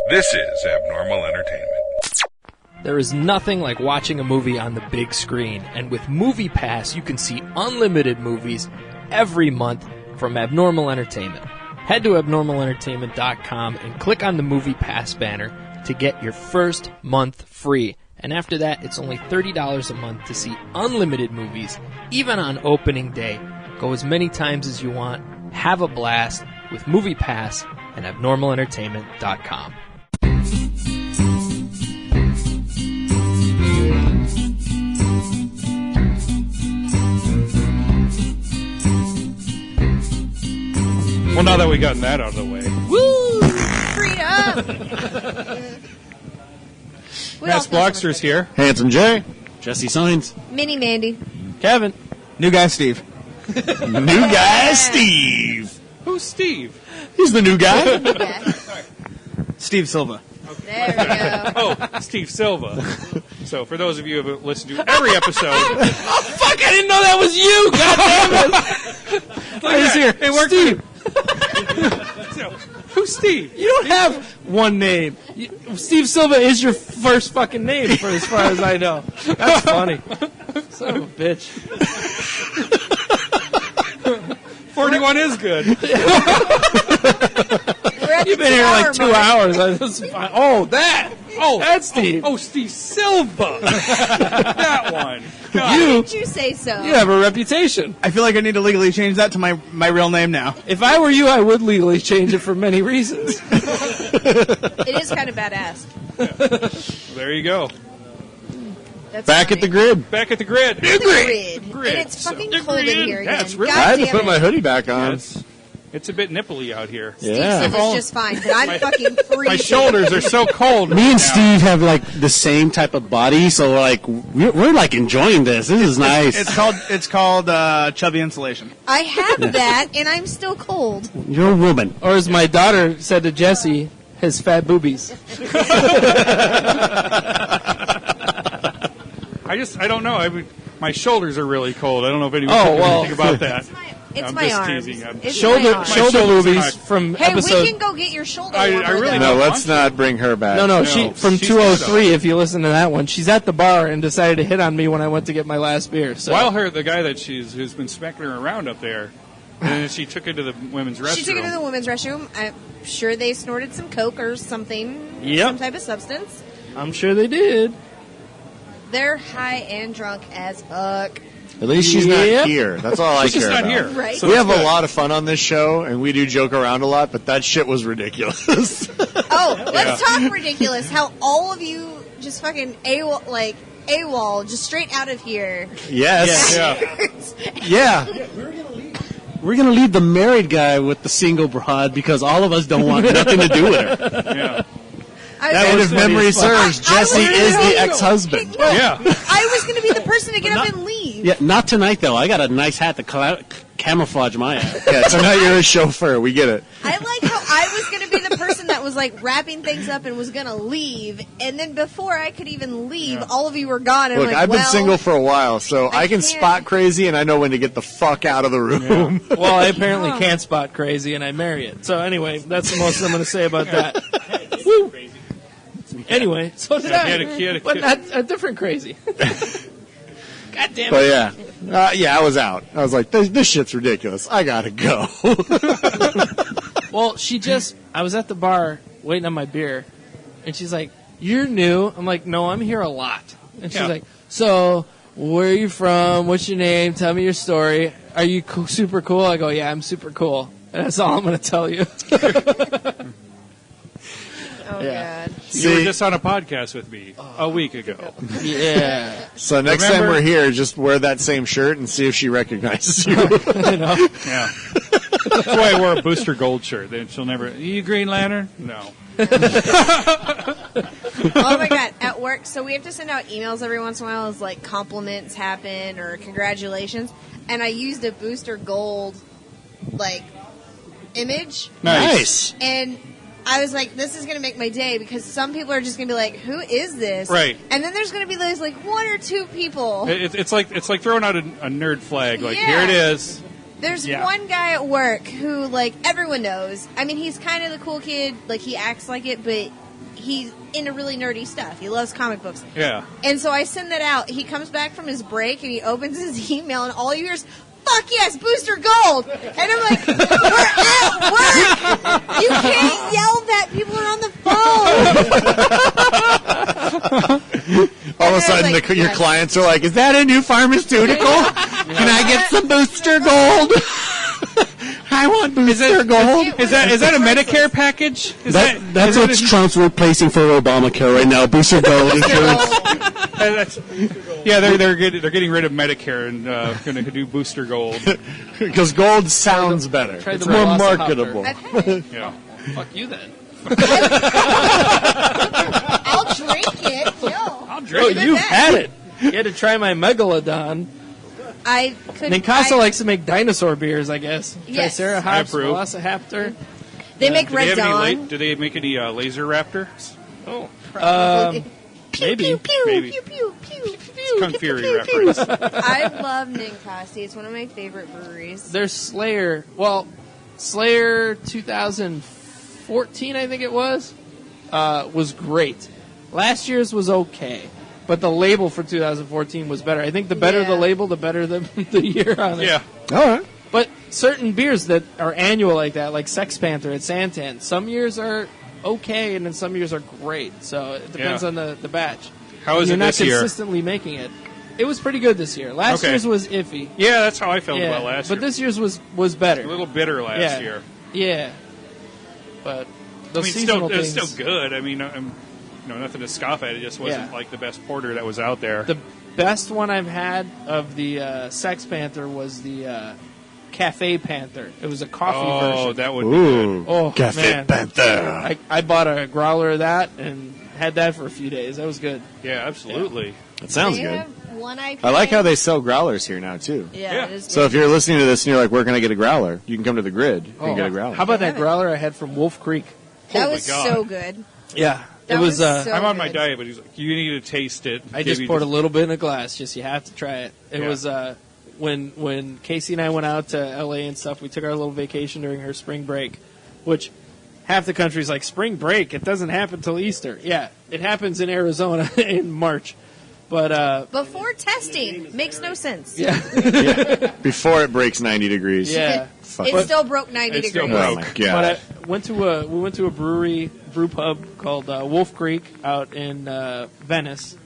This is Abnormal Entertainment. There is nothing like watching a movie on the big screen, and with MoviePass, you can see unlimited movies every month from Abnormal Entertainment. Head to abnormalentertainment.com and click on the MoviePass banner to get your first month free. And after that, it's only $30 a month to see unlimited movies, even on opening day. Go as many times as you want. Have a blast with MoviePass and abnormalentertainment.com. Well, now that we've gotten that out of the way. Woo! Freedom! Mass Blogster's here. Handsome J. Jesse Signs. Mini Mandy. Kevin. New guy Steve. New guy Steve. Who's Steve? He's the new guy. Okay. Steve Silva. There we go. Oh, Steve Silva. So, for those of you who have listened to every episode... Oh, fuck, I didn't know that was you! God damn it! Look at here. It worked. Steve. So, who's Steve? You don't have one name. Steve Silva is your first fucking name, for as far as I know. That's funny. Son of a bitch. 41 is good. You've been here like 2 hours. Oh, that! Oh, that's Steve. Oh, Steve Silva. That one. God. Why did you say so? You have a reputation. I feel like I need to legally change that to my real name now. If I were you, I would legally change it for many reasons. It is kind of badass. Yeah. There you go. That's Back funny. at the grid. Back at the grid. The grid. Grid. And it's fucking So- cold in here again. Yeah, it's really- God I had to damn put it. my hoodie back on. Yes. It's a bit nipply out here. Steve Yeah. Silva's just fine, but I'm fucking freezing. My shoulders are so cold. Me and Steve have like the same type of body, so we're like enjoying this. This is nice. It's called chubby insulation. I have that, and I'm still cold. You're a woman. Or as my daughter said to Jessie, his fat boobies. I don't know. My shoulders are really cold. I don't know if anyone Oh, can do well. anything about that. It's I'm my just arms. teasing. I'm- It's Shoulder my arms. shoulder shoulders boobies are- from Hey, episode. we can go get your shoulder I warmer, really though. No, let's not bring her back. No, No, she from she's 203. If you listen to that one, she's at the bar and decided to hit on me when I went to get my last beer. So While the guy that who's been smacking her around up there, and then she took it to the women's restroom. She took it to the women's restroom. I'm sure they snorted some coke or something. Yep. Some type of substance. I'm sure they did. They're high and drunk as fuck. At least she's Yep. not here. That's all I She's care just not about. here. Right. So We it's have a good. lot of fun on this show, and we do joke around a lot, but that shit was ridiculous. Oh, let's talk ridiculous. How all of you just fucking AWOL, just straight out of here. Yes. Yeah. Yeah. We're gonna leave the married guy with the single broad because all of us don't want nothing to do with her. Yeah. And if memory serves, Jessie is the ex-husband. Yeah. I was going to be the person to get up and leave. Yeah, not tonight though. I got a nice hat to camouflage my ass. Yeah, tonight you're a chauffeur. We get it. I like how I was going to be the person that was like wrapping things up and was going to leave, and then before I could even leave, all of you were gone. And Look, I'm like, I've been well, single for a while, so I can can't- spot crazy, and I know when to get the fuck out of the room. Well, I apparently can't spot crazy, and I marry it. So anyway, that's the most I'm going to say about that. Woo. Anyway, so did I. He had a But kid. not a different crazy. God damn it. But yeah, I was out. I was like, this shit's ridiculous. I gotta go. Well, I was at the bar waiting on my beer, and she's like, "You're new?" I'm like, "No, I'm here a lot." And she's Yeah. like, "So, where are you from? What's your name? Tell me your story. Are you super cool?" I go, "Yeah, I'm super cool." And that's all I'm going to tell you. Oh, Yeah. God. You were See? just on a podcast with me a week ago. Yeah. So next time Remember- we're here, just wear that same shirt and see if she recognizes you. I know. Yeah. That's why I wore a Booster Gold shirt. Then she'll never. You Green Lantern? No. Oh my God, at work, so we have to send out emails every once in a while as like compliments happen or congratulations, and I used a Booster Gold like image, Nice. and I was like, this is going to make my day because some people are just going to be like, who is this? Right. And then there's going to be those like one or two people. It's like throwing out a nerd flag. Like, Yeah. here it is. There's Yeah. one guy at work who, like, everyone knows. I mean, he's kind of the cool kid. Like, he acts like it, but he's into really nerdy stuff. He loves comic books. Yeah. And so I send that out. He comes back from his break and he opens his email and all you hear is, fuck yes, Booster Gold. And I'm like, we're at work. You can't yell that. People are on the phone. All of a sudden, your clients are like, is that a new pharmaceutical? Can I get some Booster Gold? I want Booster Gold. Is that a Medicare package? That's what Trump's replacing for Obamacare right now. Booster Gold insurance. They're getting rid of Medicare and going to do Booster Gold. Because gold sounds better. Try It's the more Velociraptor. marketable. I've had it. Yeah. Fuck you then. I'll drink it. I'll Oh, drink it. you've had it. You had to try my Megalodon. I could. Ninkasi likes to make dinosaur beers, I guess. Yes. Triceratops, I approve. Velociraptor. They make Do Red they, have Dawn. any do they make any laser raptors? Oh, Pew, maybe. pew, pew, Maybe. pew, pew, pew, pew, Kung pew, Fury pew, pew. reference. I love Ninkasi. It's one of my favorite breweries. There's Slayer. Well, Slayer 2014, I think it was great. Last year's was okay, but the label for 2014 was better. I think the better Yeah. the label, the better the year on it. Yeah. All right. But certain beers that are annual like that, like Sex Panther at Santan, some years are okay, and then some years are great. So it depends Yeah. on the batch. How is You're it not this year? consistently making it. It was pretty good this year. Last Okay. year's was iffy. Yeah, that's how I felt Yeah, about last year. but this year's was better. a little bitter last Yeah. year. Yeah, but those Still, seasonal it was things. still good. I mean, nothing to scoff at. It just wasn't Yeah. like the best porter that was out there. The best one I've had of the Sex Panther was the Cafe Panther. It was a coffee version. that would be good. Ooh. Oh, Cafe man. Panther. I bought a growler of that and had that for a few days. That was good. Yeah, absolutely. That sounds They good. have one IPA. I like how they sell growlers here now, too. Yeah, Yeah. it is So good. if you're listening to this and you're like, where can I get a growler? You can come to the grid and get a growler. How about that Have it. growler I had from Wolf Creek? that Oh my was God. so good. Yeah, That it was. was so- I'm on my good. diet, but he's like, you need to taste it. I just poured a little bit in a glass. Just you have to try it. It Yeah. was when Casey and I went out to LA and stuff. We took our little vacation during her spring break, which half the country's like spring break. It doesn't happen till Easter. Yeah, it happens in Arizona in March, but Before testing makes no sense. yeah, Before it breaks 90 degrees. yeah. Fuck. It still broke 90 It still degrees. Oh, broke. my But God. I went to we went to a brew pub called Wolf Creek out in Venice,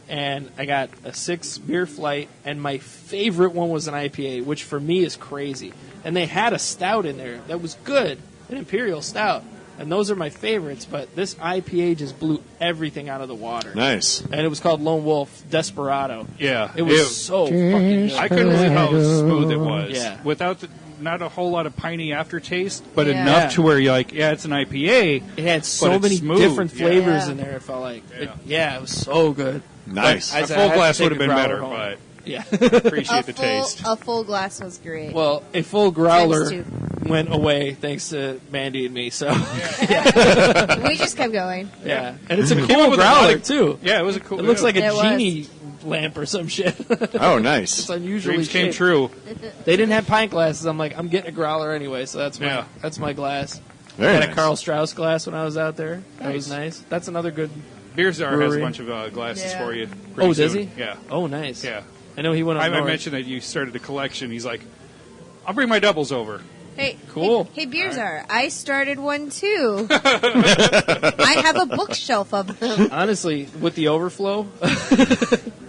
and I got a 6-beer flight, and my favorite one was an IPA, which for me is crazy. And they had a stout in there that was good, an imperial stout, and those are my favorites. But this IPA just blew everything out of the water. Nice. And it was called Lone Wolf Desperado. Yeah. It was so fucking good. I couldn't believe how smooth it was. Yeah. Without not a whole lot of piney aftertaste, but Yeah. enough to where you're like, yeah, it's an IPA. It had so But it's many smooth. different Yeah. flavors Yeah. in there. It felt like, Yeah. it was so good. Nice. I A said, full I had to glass take would have a been growler better, home. but Yeah. appreciate the full, taste. a full glass was great. Well, a full growler Times went away thanks to Mandy and me. So we just kept going. yeah, and it's a Came cool up with a lot growler of- too. Yeah, it was a cool. It looks like a It was. genie lamp or some shit. It's Oh, nice. unusually dreams came shaped. true. They didn't have pint glasses. I'm like, I'm getting a growler anyway, so that's my Yeah. that's my glass. Very Had a nice. Carl Strauss glass when I was out there. That was nice. That's another good. Beer Czar has a Brewery. bunch of glasses Yeah. for you. Oh, pretty does soon. he? Yeah. Oh, nice. Yeah. I know he went up I north. mentioned that you started a collection. He's like, I'll bring my doubles over. Hey, Cool. Hey, Beer Czar, I started one too. I have a bookshelf of them. Honestly, with the overflow,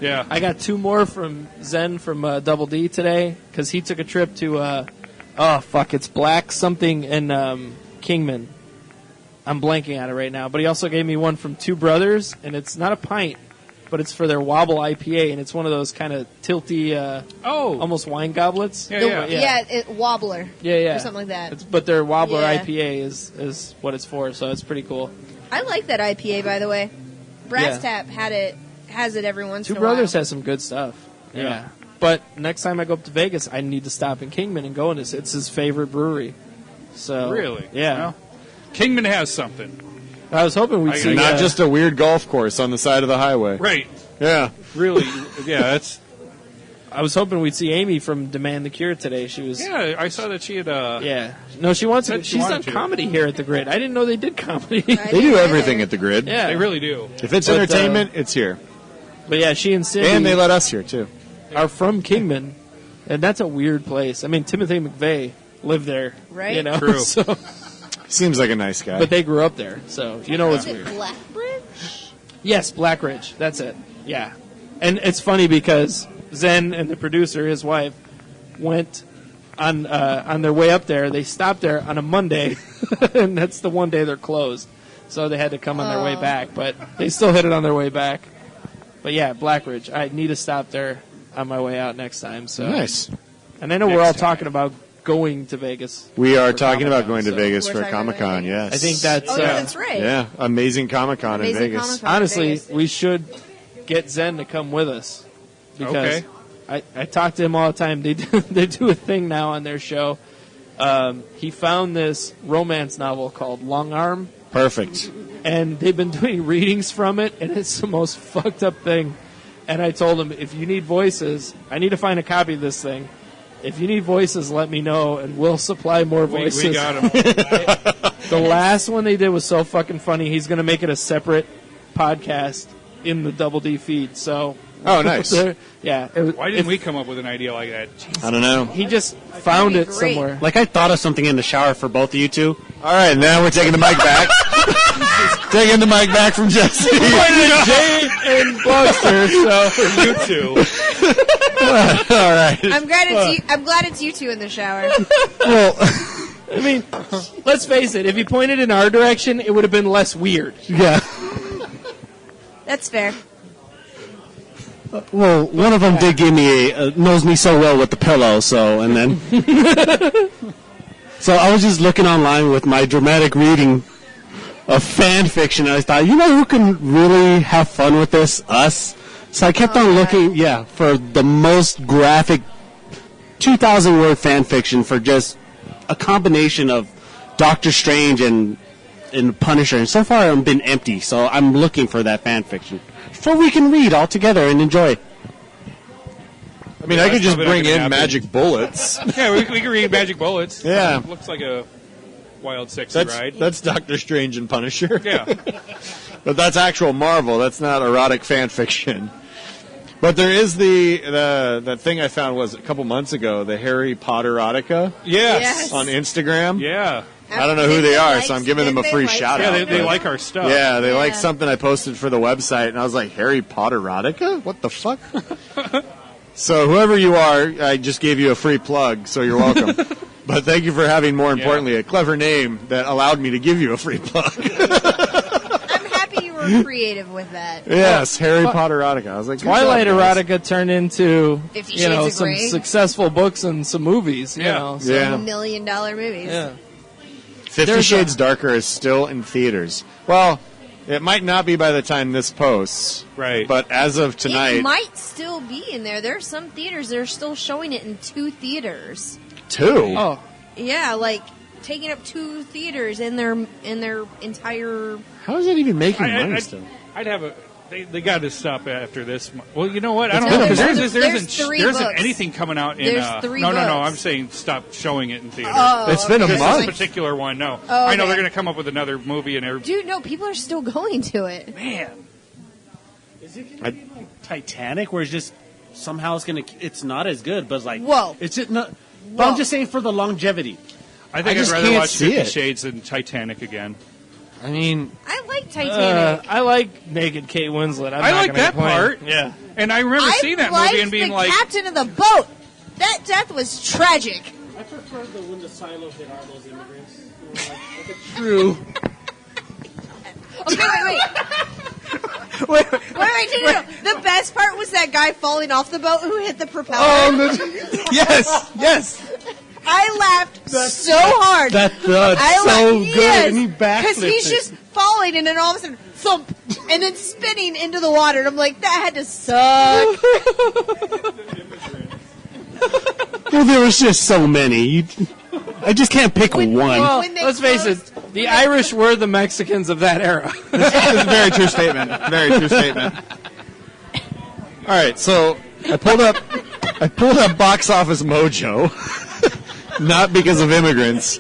Yeah. I got 2 more from Zen from Double D today because he took a trip to it's Black something in Kingman. I'm blanking on it right now, but he also gave me one from Two Brothers, and it's not a pint, but it's for their Wobble IPA, and it's one of those kind of tilty, almost wine goblets. Yeah, yeah. Yeah, Wobbler. yeah. Or something like that. But their Wobbler Yeah. IPA is what it's for, so it's pretty cool. I like that IPA, by the way. Brass Yeah. Tap has it every once Two in a Brothers while. has some good stuff. Yeah. Yeah. But next time I go up to Vegas, I need to stop in Kingman and go in this. It's his favorite brewery. So Really? Yeah. Well, Kingman has something. I was hoping we'd I- see Not just a weird golf course on the side of the highway. Right. Yeah. Really. Yeah, that's. I was hoping we'd see Amy from Demand the Cure today. She was. Yeah, I saw that she had. Yeah. No, she wants to. Said she She's done wanted to. comedy here at the Grid. I didn't know they did comedy. They do everything at the Grid. Yeah. They really do. If it's But, entertainment, it's here. But yeah, she and Cindy And they let us here, too. are from Kingman, and that's a weird place. I mean, Timothy McVeigh lived there. Right. You know? True. So, Seems like a nice guy. but they grew up there, so you know it's Is it weird. Blackbridge? Yes, Blackridge. That's it. Yeah. And it's funny because Zen and the producer, his wife, went on their way up there. They stopped there on a Monday, and that's the one day they're closed. So they had to come on their way back, but they still hit it on their way back. But yeah, Blackridge. I need to stop there on my way out next time. So Nice. And I know we're all talking about going to Vegas. We are for talking about Comic-Con, going to so- Vegas We're for talking about Comic-Con, going to yes. I think that's Oh, yeah, that's right. Yeah, amazing Comic-Con in Amazing Vegas. Comic-Con in honestly, Vegas. we should get Zen to come with us because Okay. I talk to him all the time. They do a thing now on their show. He found this romance novel called Long Arm, Perfect. and they've been doing readings from it, and it's the most fucked up thing. And I told him, if you need voices, I need to find a copy of this thing. If you need voices, let me know, and we'll supply more voices. We got him. The last one they did was so fucking funny. He's going to make it a separate podcast in the Double D feed. So, Oh, nice. yeah. Why didn't we come up with an idea like that? Jeez. I don't know. He just found That'd it be great. somewhere. Like, I thought of something in the shower for both of you two. All right, now we're taking the mic back. Taking the mic back from Jessie. J and Blogster. So You two. All right. I'm glad it's you two in the shower. Well, I mean, let's face it. If he pointed in our direction, it would have been less weird. Yeah. That's fair. Well, one of them did give me knows me so well with the pillow, so, and then. So I was just looking online with my dramatic reading of fan fiction, and I thought, you know who can really have fun with this? Us. So I kept on looking, for the most graphic 2,000 word fan fiction for just a combination of Doctor Strange and Punisher. And so far I've been empty, so I'm looking for that fan fiction. So we can read all together and enjoy. I mean, I could just probably not bring gonna in happen. magic bullets. Yeah, we can read Magic Bullets. Yeah. Looks like a wild, sexy ride. That's Doctor Strange and Punisher. Yeah. But that's actual Marvel. That's not erotic fan fiction. But there is the thing I found was a couple months ago, the Harry Potter erotica Yes. on Instagram. Yeah. I don't know who they are, so I'm giving them a free shout Yeah, out. they like our stuff. Yeah, they like Yeah. something I posted for the website, and I was like, Harry Potter erotica? What the fuck? So whoever you are, I just gave you a free plug, so you're welcome. But thank you for having, more importantly, a clever name that allowed me to give you a free plug. I'm happy you were creative with that. Yes, Harry Potter erotica. I was like, good Twilight job, guys. erotica turned into 50 you know Shades of some Grey. successful books and some movies. You Yeah. know, so, Yeah. $1 million movies. yeah. 50 There's Shades Darker is still in theaters. Well, it might not be by the time this posts. Right. But as of tonight, It might still be in there. There are some theaters that are still showing it in 2 theaters. 2. Oh, Yeah, like taking up 2 theaters in their entire. How is that even making money I'd, still? I'd have a. They got to stop after this. Well, you know what? I don't No, know because there's there three isn't books. anything coming out in. There's 3 no. books. I'm saying stop showing it in theaters. Oh, It's been a This month. particular one, no. Oh, I know okay. they're going to come up with another movie and everything. Dude, no, people are still going to it. Man, Is it going to be like Titanic, where it's just somehow it's not as good, but like, Whoa. it's just not. But Whoa. I'm just saying for the longevity. I think I just I'd rather can't watch see 50 it. Shades than Titanic again. I mean, I like Titanic. I like naked Kate Winslet. I'm I not like gonna that complain. part. Yeah. And I remember I seeing that liked movie and being the like, captain of the boat. That death was tragic. I prefer when the silo hit all those immigrants. True. Okay, wait. No. The best part was that guy falling off the boat who hit the propeller. yes. I laughed so hard. That's I so laughed, good. And he because backflipped he's it. just falling and then all of a sudden thump and then spinning into the water. And I'm like, that had to suck. Well, there was just so many. I just can't pick one. Well, When they let's face it. closed- The Irish were the Mexicans of that era. That's a very true statement. Very true statement. All right, so I pulled up I pulled up Box Office Mojo, not because of immigrants,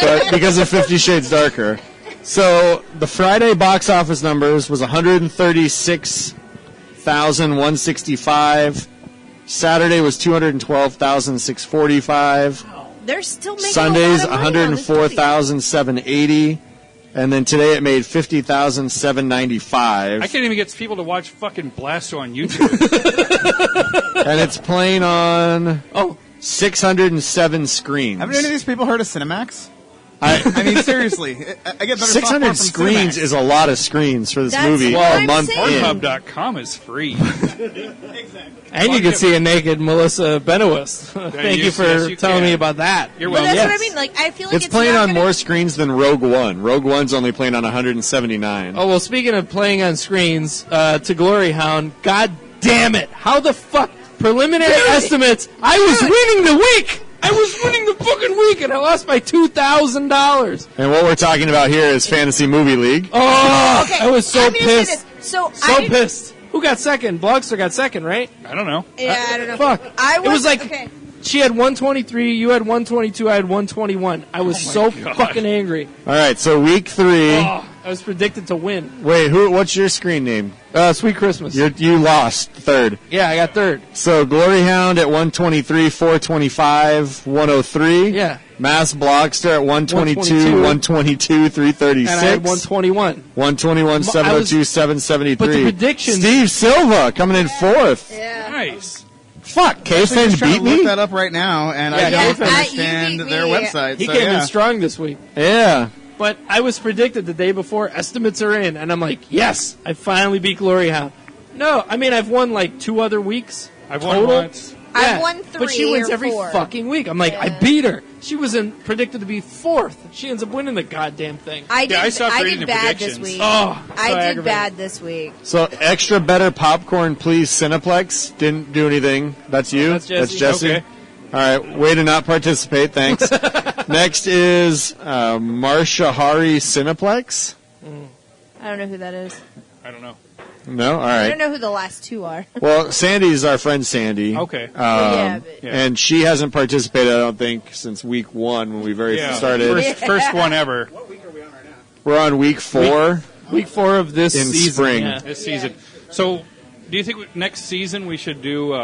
but because of 50 Shades Darker. So the Friday box office numbers was 136,165. Saturday was 212,645. They're still making Sundays a lot of money on this movie. 104,780. And then today it made 50,795. I can't even get people to watch fucking Blasto on YouTube. And it's playing on 607 screens. Have any of these people heard of Cinemax? I mean, seriously, I get better 600 software from screens Cinemax. is a lot of screens for this That's movie what a I'm month saying. in. Pornhub.com is free. And you can see a naked Melissa Benoist. Thank you for yes, you telling can. me about that. You're Well, welcome. that's Yes. what I mean. Like, I feel like It's playing not on gonna- more screens than Rogue One. Rogue One's only playing on 179. Oh, well, speaking of playing on screens, to Glory Hound, god damn it. How the fuck? Preliminary estimates, I was winning the week! I was winning the fucking week, and I lost by $2,000. And what we're talking about here is Fantasy Movie League. Oh, Okay, I was so I'm gonna say pissed. this. So So I pissed. Who got second? Blogster got second, right? I don't know. Yeah, I don't know. Fuck. I It was like okay. she had 123, you had 122, I had 121. I was so God. fucking angry. All right, so week 3. Oh, I was predicted to win. Wait, what's your screen name? Sweet Christmas. You lost third. Yeah, I got third. So Glory Hound at 123, 425, 103. Yeah. Mass Blogster at 122, 122, 336. And I had 121. 121, 702, 773. But the predictions- Steve Silva coming in fourth. Yeah. Nice. Fuck, I'm just K-Fin trying beat to look me? that up right now, and I Yeah, don't K-Fin. understand You beat their me. website. He so, came yeah. in strong this week. Yeah. But I was predicted the day before, estimates are in, and I'm like, yes, I finally beat Glory Hound. No, I mean, I've won like 2 other weeks. I've won total. once. I've won But she 3 wins or every 4. fucking week. I'm like, I beat her. She was predicted to be 4th. She ends up winning the goddamn thing. I did. I stopped reading did the bad predictions. this week. Oh, so I did aggravating. bad this week. So extra better popcorn, please. Cineplex didn't do anything. That's you. That's Jessie. Jessie. Okay. All right, way to not participate. Thanks. Next is Marsha Hari Cineplex. I don't know who that is. I don't know. No, all I right. don't know who the last 2 are. Well, Sandy's our friend Sandy. Okay. Yeah, but- Yeah. And she hasn't participated, I don't think, since week 1 when we very started. First one ever We're on week 4. Week 4 of this In season. spring. Yeah. this season. So, do you think next season we should do,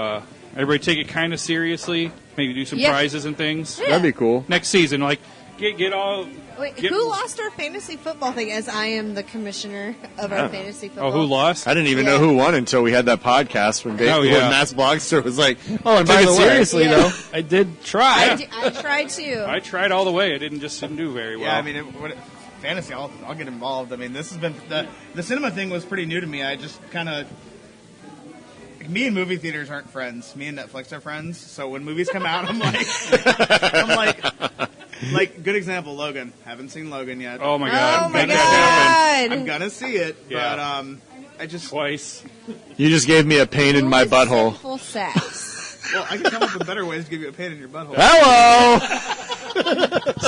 everybody take it kind of seriously? Maybe do some Yeah. prizes and things? That'd be cool. Next season, like, get all... Wait, Get- who lost our fantasy football thing? As I am the commissioner of our fantasy football. Oh, who lost? I didn't even Yeah. know who won until we had that podcast when Oh, yeah. when Mass Blogster was like, "Oh, and by Take the it way, seriously, Yeah. though. I did try. I tried to. I tried all the way. I didn't do very well. Yeah, I mean, fantasy, I'll get involved. I mean, this has been the cinema thing was pretty new to me. I just kind of me and movie theaters aren't friends. Me and Netflix are friends. So when movies come out, I'm like, good example, Logan. Haven't seen Logan yet. Oh, my God. Oh my Make that god! I'm gonna see it, Yeah. but I just Twice. you just gave me a pain in my butthole." Full sex. well, I can come up with better ways to give you a pain in your butthole. Hello,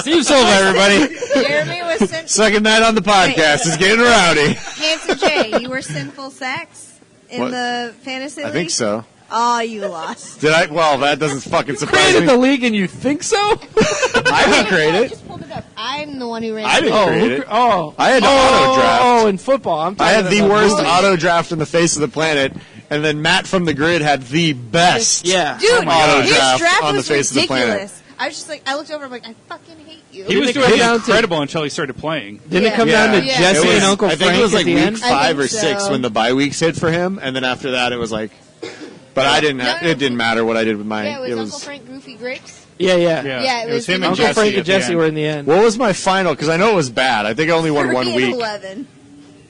Steve Silva, everybody. Jeremy was sin- second night on the podcast is getting rowdy. Handsome J. You were sinful sex in What? the fantasy I league? think so. Oh, you lost. Did I? Well, that doesn't fucking surprise Created me. the league, and you think so? I didn't create I it. just pulled it up. I'm the one who ran I it. didn't Oh, create it. oh. I had to auto draft. Oh, in football. I'm I had talking the about worst movies. auto draft in the face of the planet, and then Matt from the Grid had the best. Yeah. Dude, auto his draft draft on the was face of the planet. ridiculous. I was just like, I looked over, I'm like, I fucking hate you. He was it doing come down to- incredible until he started playing. Didn't Yeah. it come down to Yeah. Jessie It was- and Uncle I Frank think it was like at the week end? 5 or I think 6 so. when the bye weeks hit for him, and then after that it was like. But I didn't. No, It didn't matter what I did with mine. Yeah, it was Uncle Frank Goofy Grapes. Yeah, yeah. Yeah, it was him and Uncle Jessie Frank at and the Jessie end. were in the end. What was my final? Because I know it was bad. I think I only won 3 one and week. 11.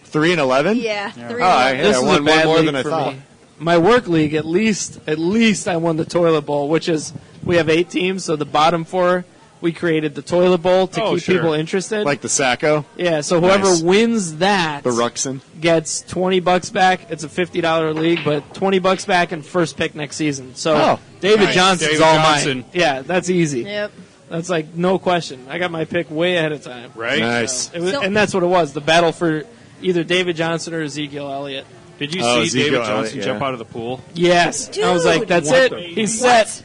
3 and 11. Yeah, 3 Oh, I, and yeah, This I is won a bad one more league than I for thought. me. My work league, at least I won the toilet bowl, which is we have 8 teams, so the bottom 4 we created the toilet bowl to Oh, keep sure. people interested. Like the Sacco, yeah, so whoever Nice. wins that the Ruxin. gets $20 back. It's a $50 league, but $20 back and first pick next season. So Oh, David nice. Johnson's David all Johnson. mine. Yeah, that's easy. Yep. That's like no question. I got my pick way ahead of time. Right? Nice. It was, So- and that's what it was. The battle for either David Johnson or Ezekiel Elliott. Did you Oh, see David Ezekiel Johnson Elliott, jump yeah. out of the pool? Yes. I was like, that's What it. He's set.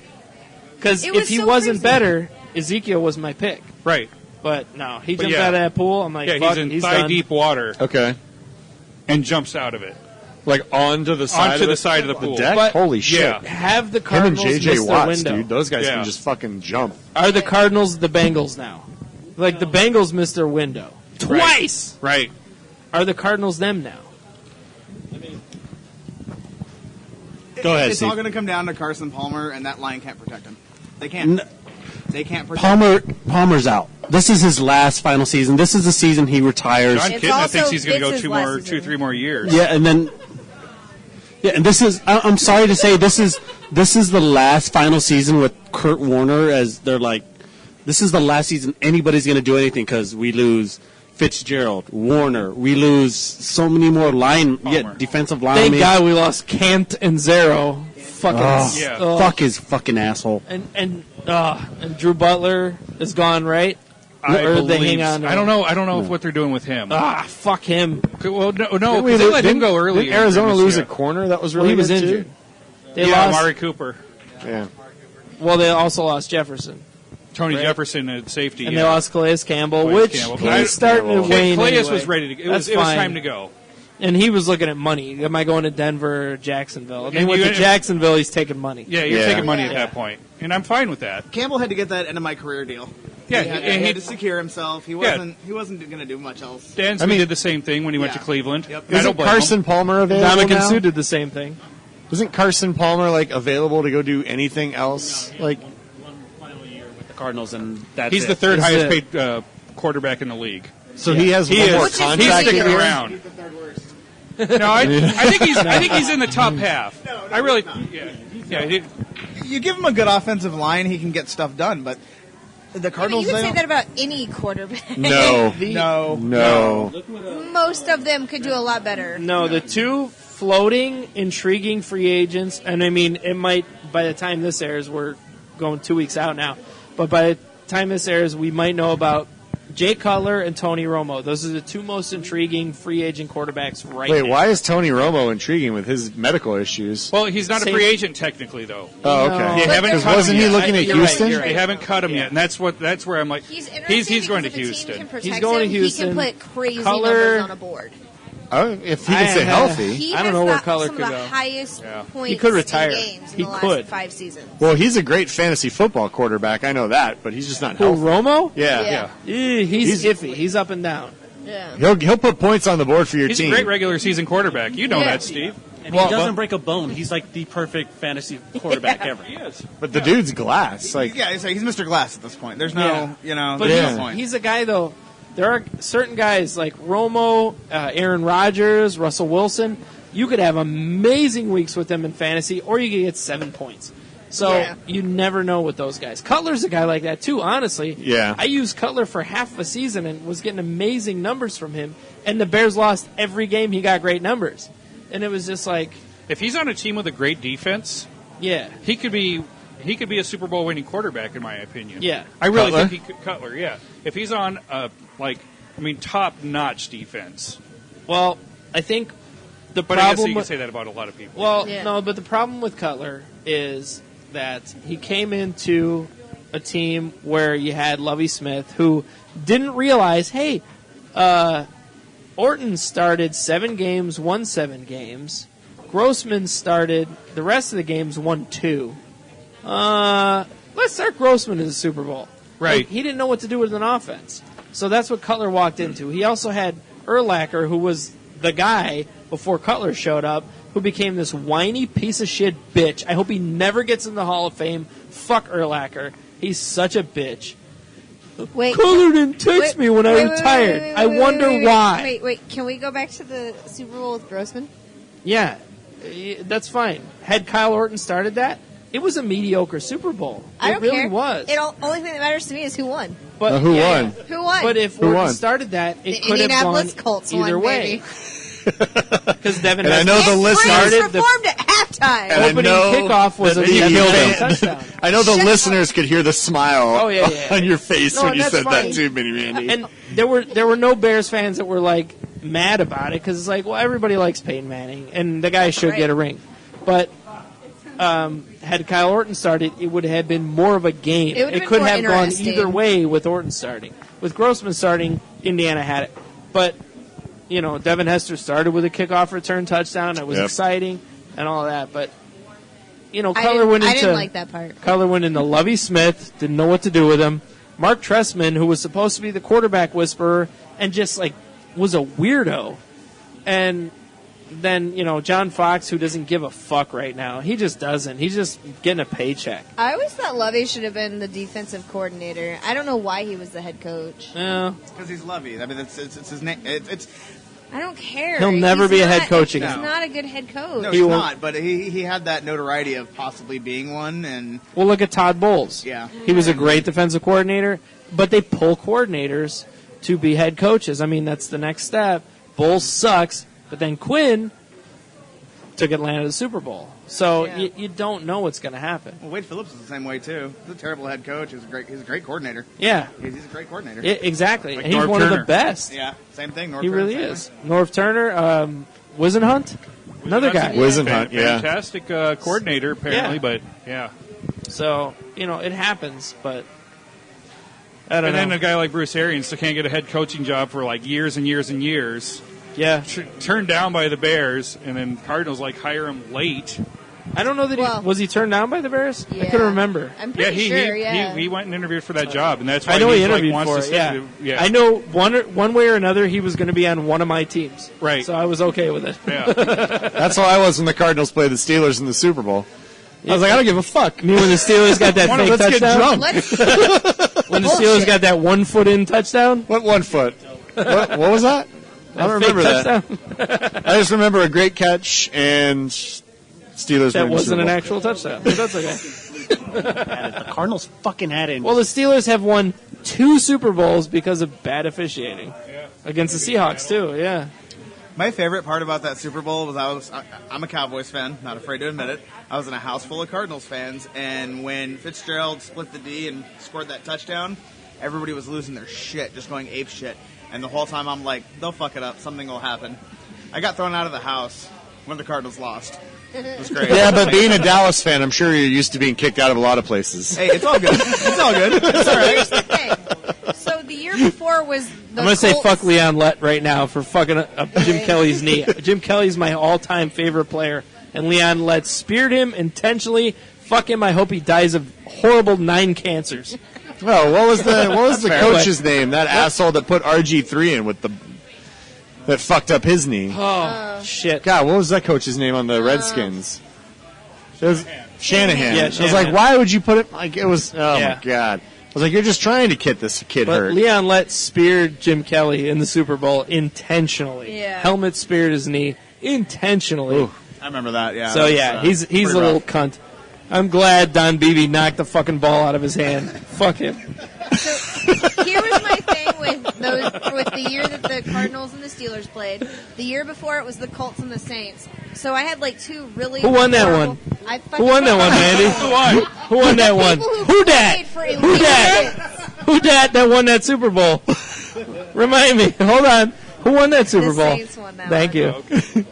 Because It if was he so wasn't crazy. better, Ezekiel was my pick. Right. But no, he But jumped yeah. out of that pool. I'm like, Yeah, fuck, he's in done. thigh-deep water Okay. and jumps out of it. Like onto the side Onto of the it? side of the pool. deck? But- Holy shit. Yeah. Have the Him and Cardinals J.J. miss their Watts, window. dude. Those guys Yeah. can just fucking jump. Are the Cardinals the Bengals now? Like, the Bengals missed their window. Twice! Right. Are the Cardinals them now? Go ahead, It's all Steve. going to come down to Carson Palmer, and that line can't protect him. They can't. They can't protect him. Palmer's out. This is his last final season. This is the season he retires. John It's Kitna also thinks he's going to go Vince's last season. 3 more years. Yeah, and then and this is. I'm sorry to say this is the last final season with Kurt Warner as they're like. This is the last season anybody's going to do anything because we lose Fitzgerald, Warner. We lose so many more defensive linemen. Thank God we lost Kent and Zero. Fucking Yeah. Fuck his fucking asshole. And Drew Butler is gone, right? I Or they believe. hang on to I don't him? know. I don't know what they're doing with him. Fuck him. Well, no, because they let him go early. Didn't Arizona this lose year. a corner that was Well, really he was good, injured. too? They Yeah, lost. Amari Cooper, Yeah. Well, they also lost Jefferson, Tony Right. Jefferson at safety, and yeah. they lost Calais Campbell, Calais which Campbell. he's starting to wane. Calais anyway. was ready to. It was That's fine. time to go. And he was looking at money. Am I going to Denver or Jacksonville? And they And went you- to Jacksonville. He's taking money. Yeah, you're Yeah. taking money at Yeah. that point, and I'm fine with that. Campbell had to get that end of my career deal. Yeah, he had, and he he- had to secure himself. He wasn't going to do much else. Dan I mean- did the same thing when he went Yeah. to Cleveland. Yep. I don't Isn't blame him. Carson Palmer available Dominican now? Sue did the same thing. Isn't Carson Palmer like available to go do anything else? Like, The Cardinals and that's He's it. the third That's highest it. paid quarterback in the league. so he has He one is. more Which is contract. He's Contract sticking year? around. No, I think he's in the top half. I really, yeah. You give him a good offensive line, he can get stuff done. But the I mean, Cardinals, you can they say don't- that about any quarterback. No. no. Most of them could do a lot better. No, the two floating, intriguing free agents, and I mean, it might, by the time this airs, we're going 2 weeks out now, but by the time this airs, we might know about Jay Cutler and Tony Romo. Those are the two most intriguing free agent quarterbacks right Wait, now. why is Tony Romo intriguing with his medical issues? Well, he's not a Same- free agent technically, though. Oh, No. okay. They But haven't there's- cut him Wasn't he yet. looking at You're right, Houston? you're right. They haven't cut him yet, and that's where I'm like, He's interesting he's going to because if a Houston. team can protect He's going to him, Houston. He can put crazy Cutler- numbers on a board. Oh, if he can stay healthy. He I don't has know where got Cutler some could of the go. highest Yeah. points He could retire. in games in He the last could. 5 seasons. Well, he's a great fantasy football quarterback. I know that, but he's just not Who, healthy. Romo? Yeah. Yeah. He's iffy. He's up and down. Yeah. He'll put points on the board for your He's team. a great regular season quarterback. You know Yeah. that, Steve. And Well, he doesn't well- break a bone. He's like the perfect fantasy quarterback ever. He is. But the dude's glass. Like, Yeah, he's Mr. Glass at this point. There's no, Yeah. But there's Yeah. no point. he's a guy, though. There are certain guys like Romo, Aaron Rodgers, Russell Wilson. You could have amazing weeks with them in fantasy, or you could get 7 points. So Yeah. you never know with those guys. Cutler's a guy like that, too, honestly. Yeah. I used Cutler for half a season and was getting amazing numbers from him. And the Bears lost every game. He got great numbers. And it was just like, If he's on a team with a great defense, yeah. he could be a Super Bowl winning quarterback, in my opinion. Yeah. I really Cutler? think he could. Cutler, yeah. If he's on top notch defense. Well, I think the But I guess problem you can with, say that about a lot of people. well, Yeah. no, but the problem with Cutler is that he came into a team where you had Lovie Smith, who didn't realize, hey, Orton started 7 games, won 7 games. Grossman started the rest of the games, won 2. Let's start Grossman in the Super Bowl. Right. Like, he didn't know what to do with an offense. So that's what Cutler walked into. He also had Urlacher, who was the guy before Cutler showed up, who became this whiny piece of shit bitch. I hope he never gets in the Hall of Fame. Fuck Urlacher. He's such a bitch. Wait. Cutler didn't text me when I wait, retired. wait, I wait, wonder wait, why. Wait. Can we go back to the Super Bowl with Grossman? Yeah, that's fine. Had Kyle Orton started that, it was a mediocre Super Bowl. I don't it really care. was. Only thing that matters to me is who won. But who yeah, won? Who won? But if Who Orton won? started that, it The could have gone Indianapolis Colts either won, way. baby. Because Devin And I has know the And listeners- Brady started the performed at halftime. And I opening know kickoff was that a he Devin killed Hester him. touchdown. I know the Shut listeners could hear the smile Oh, yeah. on your face No, when you that's said fine. that too, Mini Mandy. And there were no Bears fans that were like mad about it because it's like, well, everybody likes Peyton Manning, and the guy should get a ring. But had Kyle Orton started, it would have been more of a game. It could have gone either way with Orton starting. With Grossman starting, Indiana had it. But, Devin Hester started with a kickoff return touchdown. It was exciting and all that. But, Cutler I didn't like that part. Cutler went into Lovie Smith, didn't know what to do with him. Mark Trestman, who was supposed to be the quarterback whisperer, and just, was a weirdo. And then, John Fox, who doesn't give a fuck right now. He just doesn't. He's just getting a paycheck. I always thought Lovey should have been the defensive coordinator. I don't know why he was the head coach. Yeah. It's because he's Lovey. I mean, it's his name. I don't care. He'll never be a head coach again. He's not a good head coach. No, he's not, but he had that notoriety of possibly being one. And well, look at Todd Bowles. Yeah. He was a great defensive coordinator, but they pull coordinators to be head coaches. I mean, that's the next step. Bowles sucks, but then Quinn took Atlanta to the Super Bowl. So you don't know what's going to happen. Well, Wade Phillips is the same way, too. He's a terrible head coach. He's a great coordinator. Yeah. He's a great coordinator. Exactly. Like and he's one of the best. Yeah, same thing. He really is. Norv Turner, Wisenhunt, another guy. Wisenhunt, Fantastic coordinator, apparently, but yeah. So, it happens, but I don't know. And then a guy like Bruce Arians still can't get a head coaching job for years and years and years. Yeah. Turned down by the Bears, and then Cardinals hire him late. I don't know that was he turned down by the Bears? Yeah. I couldn't remember. I'm pretty sure, he went and interviewed for that job, and that's why I know he he's, interviewed wants for to it. stay. Yeah. I know one way or another he was going to be on one of my teams. Right. So I was okay with it. Yeah. That's how I was when the Cardinals played the Steelers in the Super Bowl. I was like, I don't give a fuck. I mean, when the Steelers got that fake Let's touchdown? get drunk. When the Steelers got that 1 foot in touchdown? What 1 foot? What was that? I don't remember that. I just remember a great catch and Steelers. That wasn't an actual touchdown. But that's okay. The Cardinals fucking had it. Well, the Steelers have won 2 Super Bowls because of bad officiating against the Seahawks too. Yeah. My favorite part about that Super Bowl was I'm a Cowboys fan, not afraid to admit it. I was in a house full of Cardinals fans, and when Fitzgerald split the D and scored that touchdown, everybody was losing their shit, just going ape shit. And the whole time I'm like, they'll fuck it up, something will happen. I got thrown out of the house when the Cardinals lost. It was great. Yeah, but being a Dallas fan, I'm sure you're used to being kicked out of a lot of places. Hey, it's all good. It's all good. It's all right. Here's the thing. So the year before was the I'm going to say Colts. fuck Leon Lett right now for fucking up Jim Kelly's knee. Jim Kelly's my all-time favorite player, and Leon Lett speared him intentionally. Fuck him. I hope he dies of horrible 9 cancers. Well, what was the coach's name? That asshole that put RG3 in with that fucked up his knee. Oh, shit. God, what was that coach's name on the Redskins? It was Shanahan. Yeah, I was Shanahan. like, why would you put it like it was? Oh Yeah. my God! I was like, you're just trying to get this kid But hurt. Leon Lett speared Jim Kelly in the Super Bowl intentionally. Yeah. Helmet speared his knee intentionally. Ooh. I remember that, yeah. So yeah, he's a little cunt. I'm glad Don Beebe knocked the fucking ball out of his hand. Fuck him. So here was my thing with the year that the Cardinals and the Steelers played. The year before it was the Colts and the Saints. So I had 2 really. Who won that horrible- one? I fucking Who won that one, Mandy? Who won that one? People Who dat? played for Who elite dat? kids. Who dat won that Super Bowl? Remind me. Hold on. Who won that Super The Bowl? Saints won that Thank one. you.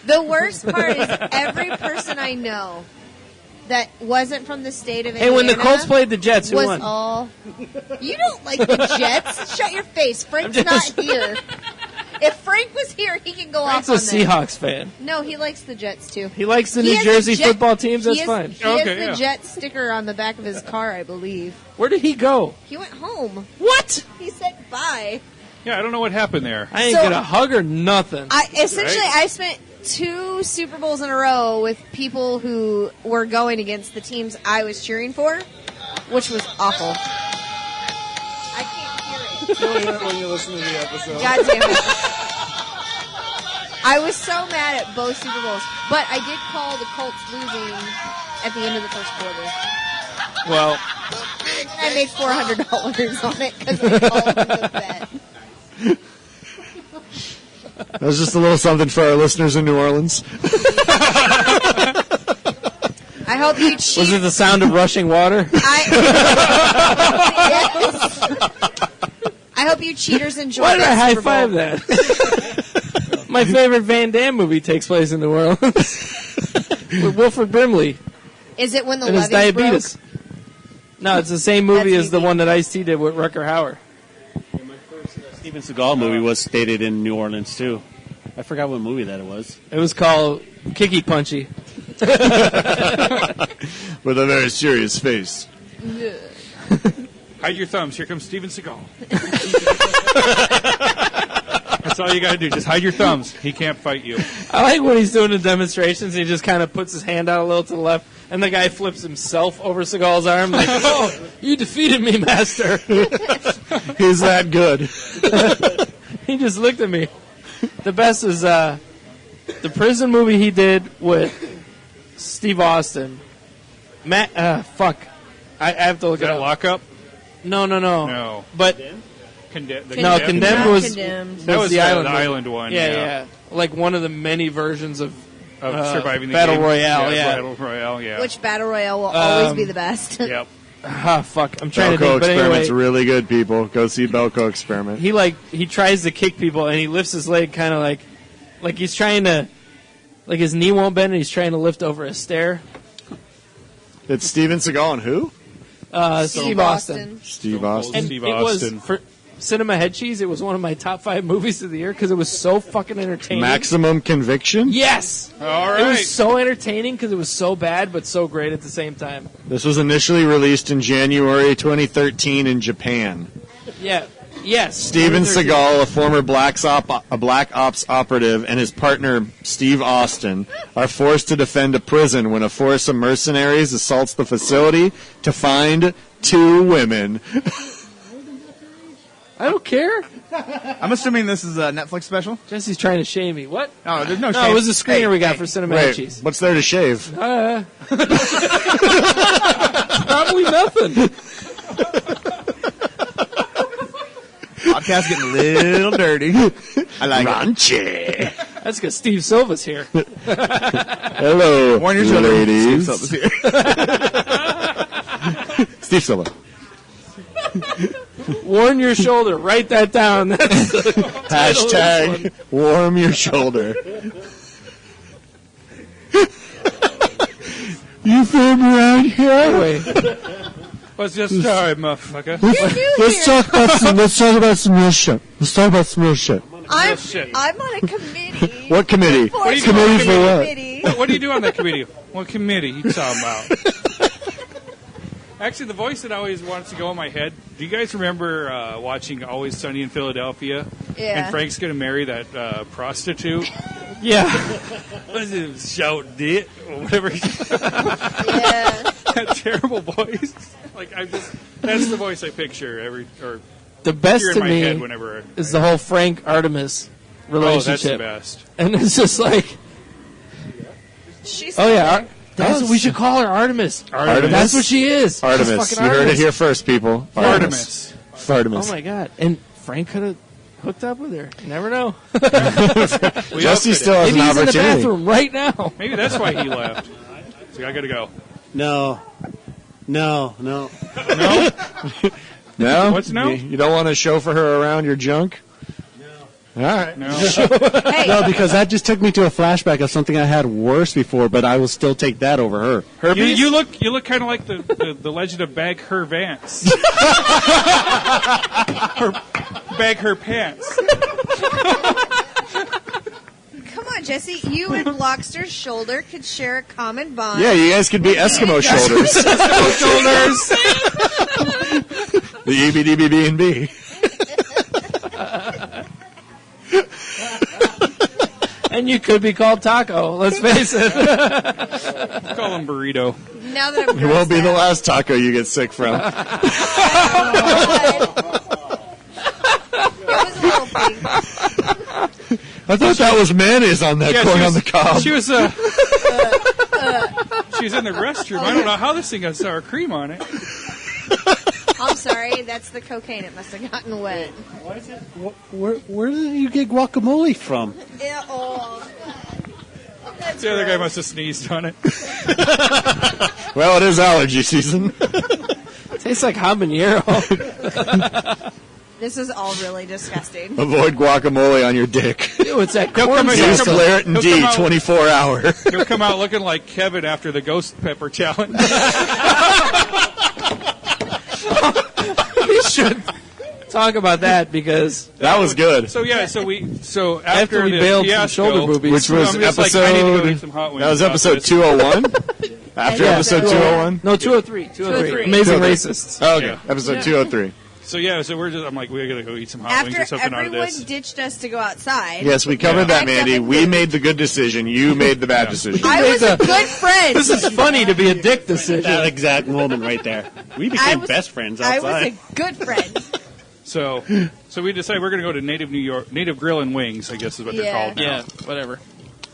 The worst part is every person I know that wasn't from the state of Hey, Indiana. when the Colts played the Jets, who was won? all. You don't like the Jets? Shut your face. Frank's I'm not just- here. If Frank was here, he can go Frank's off a on this. Seahawks fan. No, he likes the Jets too. He likes the He New has Jersey a Jet- football teams. That's he has, fine. He has Okay, the yeah. Jet sticker on the back of his car, I believe. Where did he go? He went home. What? He said bye. Yeah, I don't know what happened there. I ain't So- gonna hug or nothing. I spent 2 Super Bowls in a row with people who were going against the teams I was cheering for, which was awful. I can't hear it. when you listen to the episode. God damn it. I was so mad at both Super Bowls, but I did call the Colts losing at the end of the first quarter. Well, I made $400 on it because I called the bet. That was just a little something for our listeners in New Orleans. I hope you cheat. was it the sound of rushing water? Yes. I hope you cheaters enjoy Why did I that high Super Bowl. five that? My favorite Van Damme movie takes place in New Orleans with Wilford Brimley Is it when the and his levees diabetes. broke? No, it's the same movie That's as the easy. one that Ice-T did with Rutger Hauer. Steven Seagal movie was stated in New Orleans too. I forgot what movie that it was. It was called Kicky Punchy. With a very serious face. Hide your thumbs. Here comes Steven Seagal. That's all you got to do. Just hide your thumbs. He can't fight you. I like when he's doing the demonstrations. He just kind of puts his hand out a little to the left, and the guy flips himself over Seagal's arm. Like, oh, you defeated me, master. He's that good. He just looked at me. The best is the prison movie he did with Steve Austin. Fuck. I have to look Is it that up. Lockup? No. No. But Condemned Condemned was Condemned. That was the the island island, movie. one. Yeah. Like one of the many versions of Surviving the Battle game. Royale. Yeah. Battle Royale, yeah. Which Battle Royale will always be the best. Yep. Fuck. I'm trying to Belko think. But Experiment's anyway, really good, people. Go see Belko Experiment. he tries to kick people and he lifts his leg kind of like he's trying to, like his knee won't bend and he's trying to lift over a stair. It's Steven Seagal and who? Steve Austin. Steve Austin. And Steve it Austin. was for Cinema Head Cheese. It was one of my top 5 movies of the year because it was so fucking entertaining. Maximum Conviction? Yes. All It right. was so entertaining because it was so bad but so great at the same time. This was initially released in January 2013 in Japan. Yeah. Yes. Steven 2013. Seagal, a former Black Ops operative, and his partner, Steve Austin, are forced to defend a prison when a force of mercenaries assaults the facility to find 2 women. I don't care. I'm assuming this is a Netflix special. Jesse's trying to shame me. What? No, there's no. No, shame. it was a screener Hey, we got hey, for Cinema Head Wait, Cheese. what's there to shave? Probably nothing. Podcast getting a little dirty. I like it. Raunchy. That's because Steve Silva's here. Hello, Warn your children. ladies. Steve Silva's here. Steve Silva. Warn your shoulder. Write that down. That's the title of this Hashtag warm your shoulder. You from around here? Anyway, What's your story, motherfucker? Let's talk about some real shit. Let's talk about some real shit. I'm shit. on a committee. What committee? For you Committee for what? committee. What do you do on that committee? What committee you talking about? Actually, the voice that always wants to go in my head. Do you guys remember watching Always Sunny in Philadelphia? Yeah. And Frank's going to marry that prostitute. yeah. What is it? Shout it or whatever. Yeah. That terrible voice. Like that's the voice I picture The best hear in to my me head whenever. is the whole Frank Artemis Oh, that's the relationship. best. And it's just like, She's oh yeah, that's what we should call her, Artemis. Artemis? That's what she is. She's Artemis. fucking You heard it Artemis. here first, people. Artemis. Artemis. Oh my god! And Frank could have hooked up with her. You never know. Jesse still has Maybe an he's in the opportunity. bathroom right now. Maybe that's why he left. So I got to go. No. No? What's no? You don't want to chauffeur her around your junk? No. All right. No. Hey, No, because that just took me to a flashback of something I had worse before, but I will still take that over her. You look kind of like the Legend of Bag Her Vance. Bag Her Pants. come on, Jesse. You and Blogster's shoulder could share a common bond. Yeah, you guys could be Eskimo shoulders. Shoulders. The EBDBB&B. And you could be called Taco. Let's face it. Call him burrito. Now that I'm It won't be the last taco you get sick from. It was a little thing. I thought that was mayonnaise on that corn on the cob. She was she was in the restroom. I don't know how this thing got sour cream on it. I'm sorry, that's the cocaine. It must have gotten wet. Where did you get guacamole from? That's The other guy gross. must have sneezed on it. Well, it is allergy season. Tastes like habanero. This is all really disgusting. Avoid guacamole on your dick. Ew, it's that He'll corn come in- syrup. Use Claret and he'll D come out- 24 hour. He'll come out looking like Kevin after the ghost pepper challenge. We should talk about that because That was good. So after we the bailed from fiasco, shoulder boobies. Which was I'm just like, I need to go eat some hot episode. wings That was after episode this. 201. After Yeah, episode so- 201. no 203. 203. Amazing 203. racists. Oh, okay. Yeah. Episode 203. So I'm like, we gotta go eat some hot wings After or something out of everyone this. ditched us to go outside, Yes, we covered that, I Mandy. definitely We did. made the good decision. You made the bad decision. I was a made the- good friend. This is funny to be a dick decision. That exact moment right there. We became best friends I outside. was a good friend. So we decided we're gonna go to Native Grill and Wings, I guess is what they're Yeah. called now. Yeah, whatever.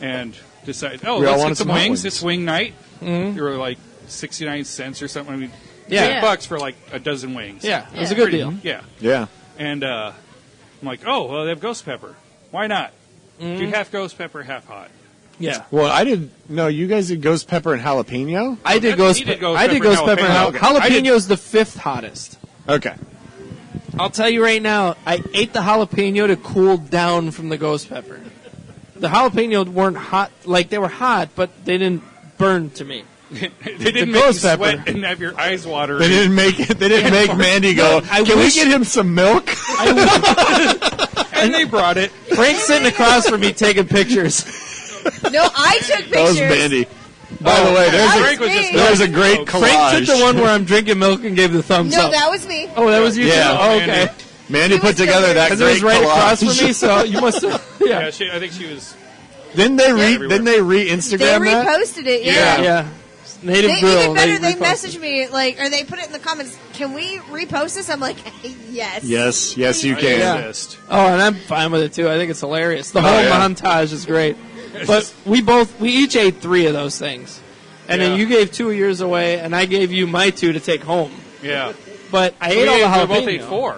And decided, We all let's wanted get some some hot wings. wings. It's wing night. They were like 69 cents or something. I mean, Yeah. $8 for like a dozen wings. Yeah, it was a good Pretty- deal. Yeah. Yeah. And I'm like, oh, well, they have ghost pepper. Why not? Do half ghost pepper, half hot. Yeah. Well, I didn't. No, you guys did ghost pepper and jalapeno? I did He ghost did pepper. ghost I did pepper and ghost pepper. jalapeno. And Okay. I did- Jalapeno's the 5th hottest. Okay. I'll tell you right now, I ate the jalapeno to cool down from the ghost pepper. The jalapeno weren't hot, like they were hot, but they didn't burn to me. They didn't make you ghost pepper. sweat and have your eyes water. They didn't make it. They didn't make Mandy go. I Can wish- we get him some milk? And they brought it. Frank's sitting across from me taking pictures. No, I took pictures. That was Mandy. By the way, that was Frank was just me. there's a great collage. Frank took the one where I'm drinking milk and gave the thumbs No, up. that was me. Oh, that was you Yeah. too? Oh, okay. Mandy. Mandy It put was together that Because it great was right across from collage. me, so you must have. Yeah, Yeah. I think she was. Didn't they everywhere. Didn't they They re-Instagram that? reposted it. Yeah. Yeah. Native They, Grill. even better, they reposted. messaged me or they put it in the comments. Can we repost this? I'm like, yes. Yes, you can. Yeah. Exist. Oh, and I'm fine with it too. I think it's hilarious. The Oh, whole yeah. montage is great. But we each ate 3 of those things. And then Yeah. you gave 2 of yours away, and I gave you my 2 to take home. Yeah. But I We ate all the jalapeno. both ate 4.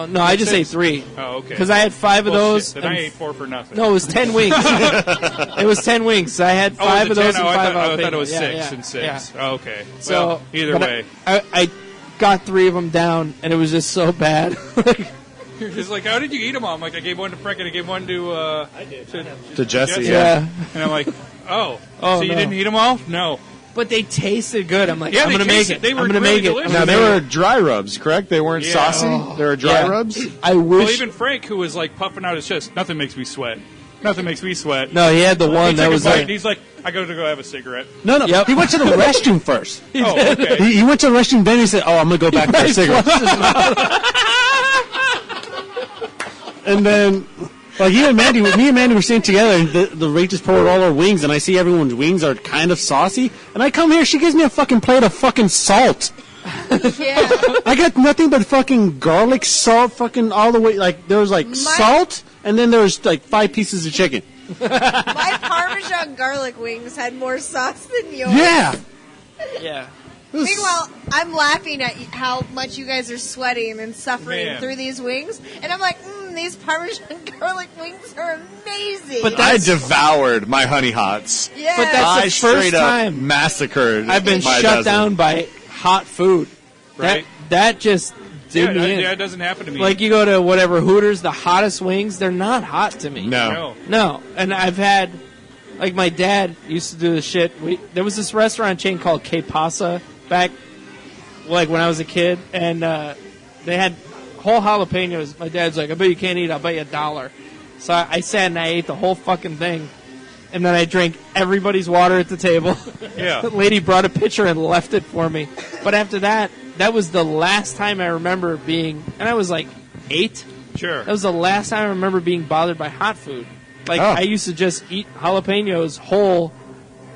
No, I just ate 6. 3. Oh, okay. Because I had 5 of Well, those. shit, then I and- ate 4 for nothing. No, it was 10 wings. It was 10 wings. I had Oh, 5 was of it those 10? and 5 I thought it jalapeno. was Yeah, 6 yeah, and 6. yeah. Oh, okay. So Well, either but way. I got 3 of them down, and it was just so bad. You're just like, how did you eat them all? I'm like, I gave one to Frank and I gave one to To Jessie, yeah. And I'm like, oh, Oh, so you no. didn't eat them all? No. But they tasted good. I'm like, Yeah, I'm they going to make tasted- it. they were I'm going to really make it. I'm delicious. Now gonna they make were it. dry rubs, correct? They weren't Yeah. saucy. Oh. They were dry Yeah. rubs. I Well, wish. even Frank, who was like puffing out his chest, nothing makes me sweat. Nothing makes me sweat. No, he had the He one took that a was bite like. and he's like, I go to go have a cigarette. No. Yep. He went to the restroom first. Oh, okay. He went to the restroom, then he said, "Oh, I'm gonna go back for a cigarette." And then, like me and Mandy were sitting together, and the waitress poured all our wings, and I see everyone's wings are kind of saucy. And I come here, she gives me a fucking plate of fucking salt. Yeah. I got nothing but fucking garlic salt, fucking all the way. Like there was like salt, and then there was like 5 pieces of chicken. My Parmesan garlic wings had more sauce than yours. Yeah. Yeah. Meanwhile, I'm laughing at how much you guys are sweating and suffering Man. through these wings, and I'm like, these Parmesan garlic wings are amazing. But I that's- devoured my honey hots. yeah. but that's- I the first straight up time massacred. I've been my shut dozen. down by hot food. Right. That just did me in. Yeah, it doesn't happen to me. Like you go to whatever Hooters, the hottest wings, they're not hot to me. No. No, and I've had, like my dad used to do this shit. There was this restaurant chain called Que Pasa back, like when I was a kid, and they had whole jalapenos. My dad's like, I bet you can't eat, I'll bet you $1. So I sat and I ate the whole fucking thing, and then I drank everybody's water at the table. Yeah. The lady brought a pitcher and left it for me. But after that, that was the last time I remember being, and I was like 8. Sure. That was the last time I remember being bothered by hot food. Like, Oh. I used to just eat jalapenos whole,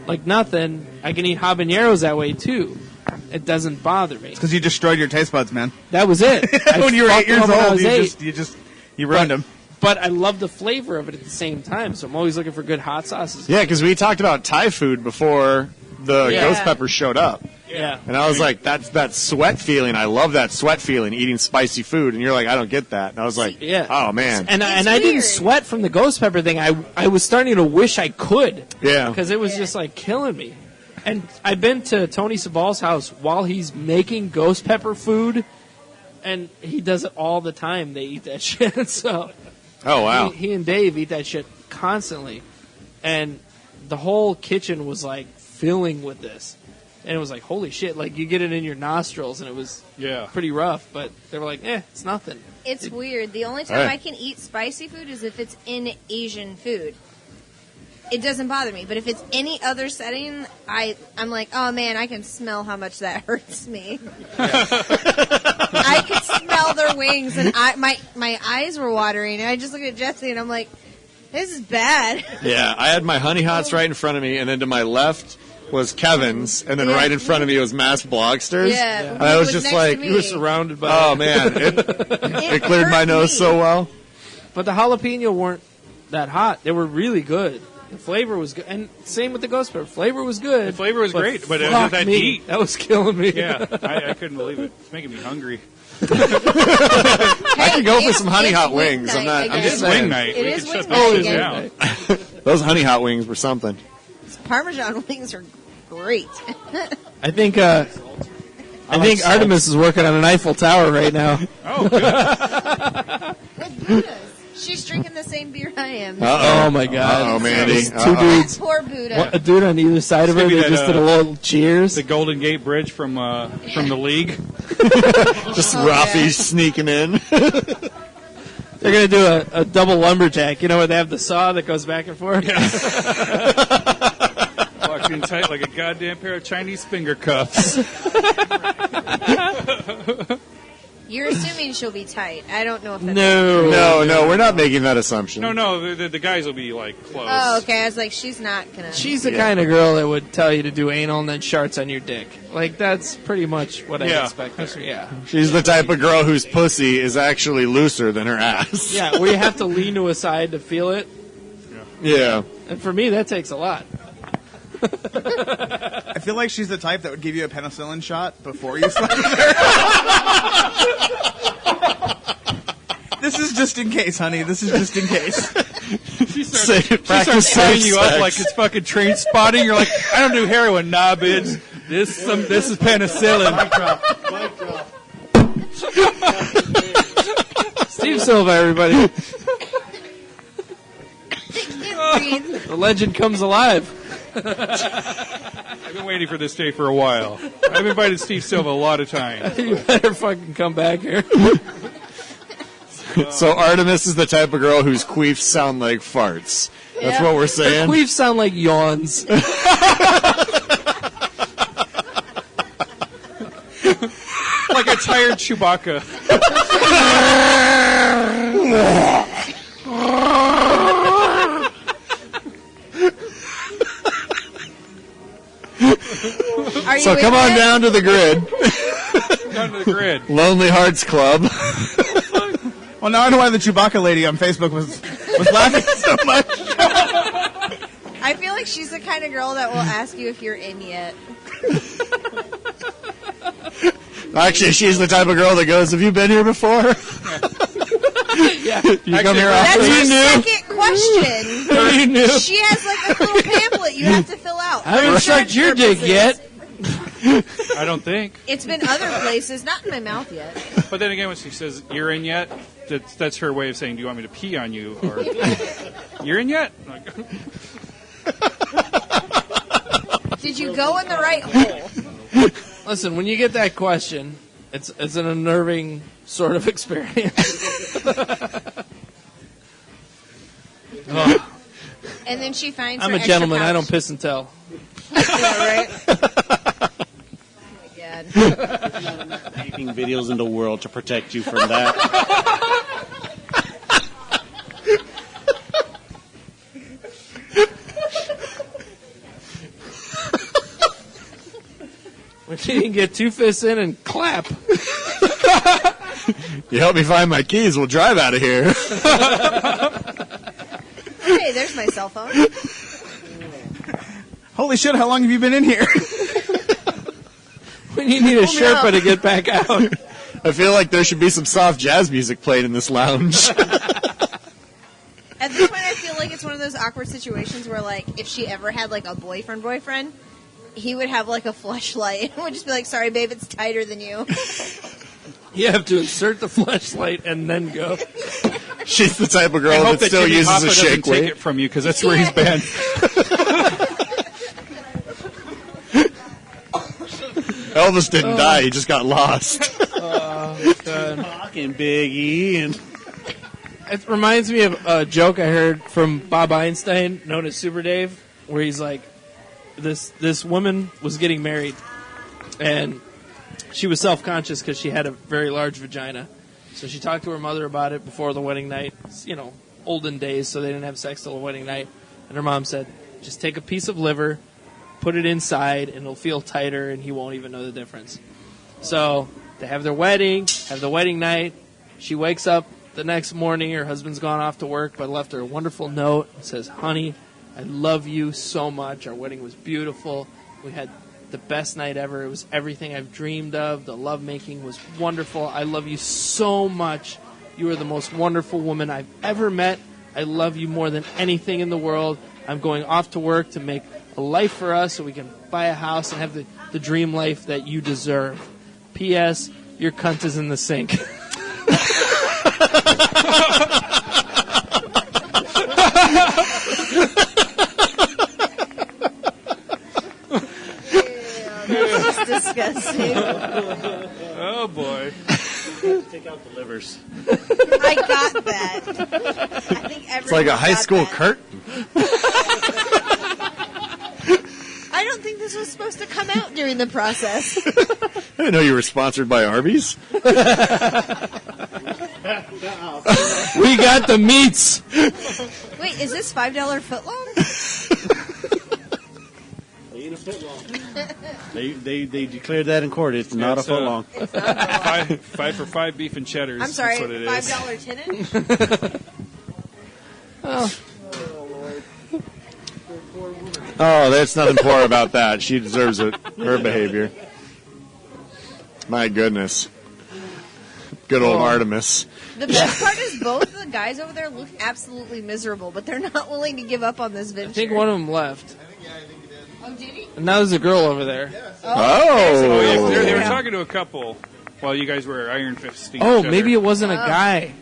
like nothing. I can eat habaneros that way, too. It doesn't bother me. Because you destroyed your taste buds, man. That was it. When you were 8 years When I old, was you 8. you ruined them. But I love the flavor of it at the same time, so I'm always looking for good hot sauces. Yeah, because we talked about Thai food before the Yeah. ghost peppers showed up. Yeah. And I was like, that's that sweat feeling. I love that sweat feeling, eating spicy food. And you're like, I don't get that. And I was like, Yeah. oh, man. And It's I didn't weird. sweat from the ghost pepper thing. I was starting to wish I could. Yeah. Because it was just like killing me. And I've been to Tony Sabal's house while he's making ghost pepper food, And he does it all the time. They eat that shit. So, Oh, wow. he and Dave eat that shit constantly. And the whole kitchen was like filling with this. And it was like, holy shit, like you get it in your nostrils, and it was pretty rough. But they were like, it's nothing. It's weird. The only time I can eat spicy food is if it's in Asian food. It doesn't bother me. But if it's any other setting, I'm like, oh man, I can smell how much that hurts me. I could smell their wings, and my eyes were watering. And I just look at Jessie, and I'm like, this is bad. Yeah, I had my Honey Hots right in front of me, and then to my left was Kevin's, and then right in front of me was Mass Blogster's. Yeah. And I was just like, You were surrounded by oh man, it cleared my nose so well. But the jalapeno weren't that hot. They were really good. The flavor was good. And same with the ghost pepper. Flavor was good. The flavor was great, but it was fuck that me. heat. That was killing me. Yeah, I couldn't believe it. It's making me hungry. I could go for some Honey it's Hot wing wings. night I'm again. just It's saying. wing night. It We is can shut wing this night shit again. down. Those Honey Hot wings were something. Parmesan wings are great. I think Artemis is working on an Eiffel Tower right now. Oh, good. With Buddhas. She's drinking the same beer I am. Oh my god. Uh-oh, Mandy. Those two Uh-oh. dudes. Poor Buddha. A dude on either side of her. Maybe They that, just did a little cheers. The Golden Gate Bridge from the league. Just Oh, Rafi yeah. sneaking in. They're gonna do a double lumberjack. You know where they have the saw that goes back and forth. Locked in tight like a goddamn pair of Chinese finger cuffs. You're assuming she'll be tight. I don't know if that's No. No, we're not making that assumption. No, the guys will be like close. Oh, okay. I was like, she's not gonna. She's the kind of girl that would tell you to do anal and then sharts on your dick. Like, that's pretty much what I expect. Yeah. She's the type of girl whose pussy is actually looser than her ass. Yeah, where you have to lean to a side to feel it. Yeah. And for me, that takes a lot. I feel like she's the type that would give you a penicillin shot before you slept with her. This is just in case, honey. This is just in case. She starts Practice tying safe you up sex. like it's fucking train spotting. You're like, I don't do heroin, nah, bitch. This is penicillin. Steve SILVA, everybody. Breathe. The legend comes alive. I've been waiting for this day for a while. I've invited Steve SILVA a lot of times. You better fucking come back here. So Artemis is the type of girl whose queefs sound like farts. That's Yeah. what we're saying. Queefs sound like yawns. Like a tired Chewbacca. Are you So come with on it? down to the grid. Down to the grid. Lonely Hearts Club. Well, now I know why the Chewbacca lady on Facebook was laughing so much. I feel like she's the kind of girl that will ask you if you're in yet. Actually, she's the type of girl that goes, have you been here before? Yeah. You come here That's often? her second question. You knew. She has like a little pamphlet you have to fill out. I haven't sucked your dick yet. I don't think. It's been other places, not in my mouth yet. But then again, when she says, you're in yet, that's her way of saying, do you want me to pee on you? Or, you're in yet? Like, Did you go in the right hole? Listen, when you get that question, it's an unnerving sort of experience. And then she finds I'm her a gentleman. extra I don't pouch. piss and tell. Yeah, right? Oh my God. Taping videos in the world to protect you from that. When she can get two fists in and clap. You help me find my keys, we'll drive out of here. Hey, there's my cell phone. Holy shit, how long have you been in here? When you need a Sherpa to get back out. I feel like there should be some soft jazz music played in this lounge. At this point, I feel like it's one of those awkward situations where, like, if she ever had, like, a boyfriend, he would have, like, a fleshlight and would just be like, sorry, babe, it's tighter than you. You have to insert the flashlight and then go. She's the type of I girl hope that that still Jimmy uses Hoffa a doesn't shake take weight. it from you because that's where he's been. Elvis didn't die; he just got lost. Fucking Big E and It reminds me of a joke I heard from Bob Einstein, known as Super Dave, where he's like, this woman was getting married, and she was self-conscious because she had a very large vagina. So she talked to her mother about it before the wedding night. It's, olden days, so they didn't have sex till the wedding night. And her mom said, just take a piece of liver, put it inside, and it'll feel tighter, and he won't even know the difference. So they have the wedding night. She wakes up the next morning. Her husband's gone off to work, but left her a wonderful note. It says, honey, I love you so much. Our wedding was beautiful. We had the best night ever. It was everything I've dreamed of. The lovemaking was wonderful. I love you so much. You are the most wonderful woman I've ever met. I love you more than anything in the world. I'm going off to work to make a life for us so we can buy a house and have the dream life that you deserve. P.S. Your cunt is in the sink. This is disgusting. Oh, boy. take out the livers. I got that. I think It's like a high school curtain. I don't think this was supposed to come out during the process. I didn't know you were sponsored by Arby's. We got the meats. Wait, is this $5 footlong? Ain't a foot long. They declared that in court. It's not a foot long. Five for five beef and cheddars. I'm sorry, That's what it is. $5 10-inch? Oh, there's nothing poor about that. She deserves it. Her behavior. My goodness. Good old Artemis. The best part is both the guys over there look absolutely miserable, but they're not willing to give up on this venture. I think one of them left. Oh, did he? And now there's a girl over there. Oh, yeah, Oh. they were talking to a couple while you guys were iron fisting. Oh, each other. maybe it wasn't a guy.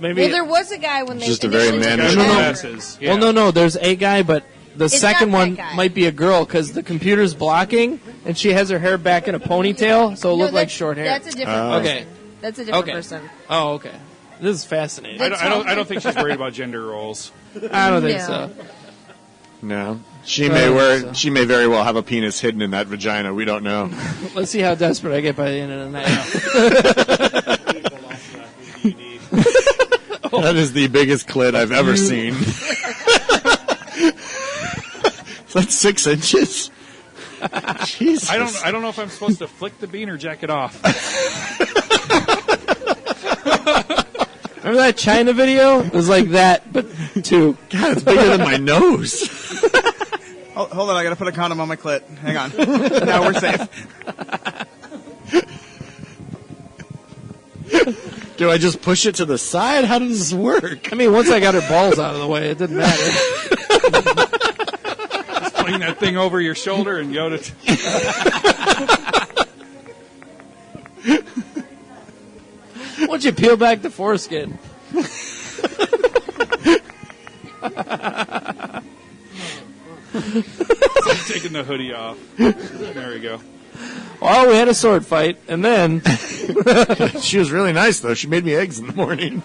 Maybe. Well, there was a guy when they Just a very initially took mannish it man. over. Glasses. Yeah. Well, no. There's a guy, but the It's second not that one guy. might be a girl because the computer's blocking, and she has her hair back in a ponytail, so it No, looked like that's- short hair. That's a different Oh. person. Okay. That's a different Okay. person. Oh, okay. This is fascinating. I don't think she's worried about gender roles. I don't think No. so. No. She Well, may so. she may very well have a penis hidden in that vagina. We don't know. Let's see how desperate I get by the end of the night. That is the biggest clit I've ever seen. That's 6 inches. Jesus. I don't know if I'm supposed to flick the bean or jack it off. Remember that China video? It was like that, but two. God, it's bigger than my nose. Oh, hold on, I gotta put a condom on my clit. Hang on. Now we're safe. Do I just push it to the side? How does this work? I mean, once I got her balls out of the way, it didn't matter. Just fling that thing over your shoulder and go to. Once you peel back the foreskin. Taking the hoodie off. There we go. Well, we had a sword fight, and then She was really nice, though. She made me eggs in the morning.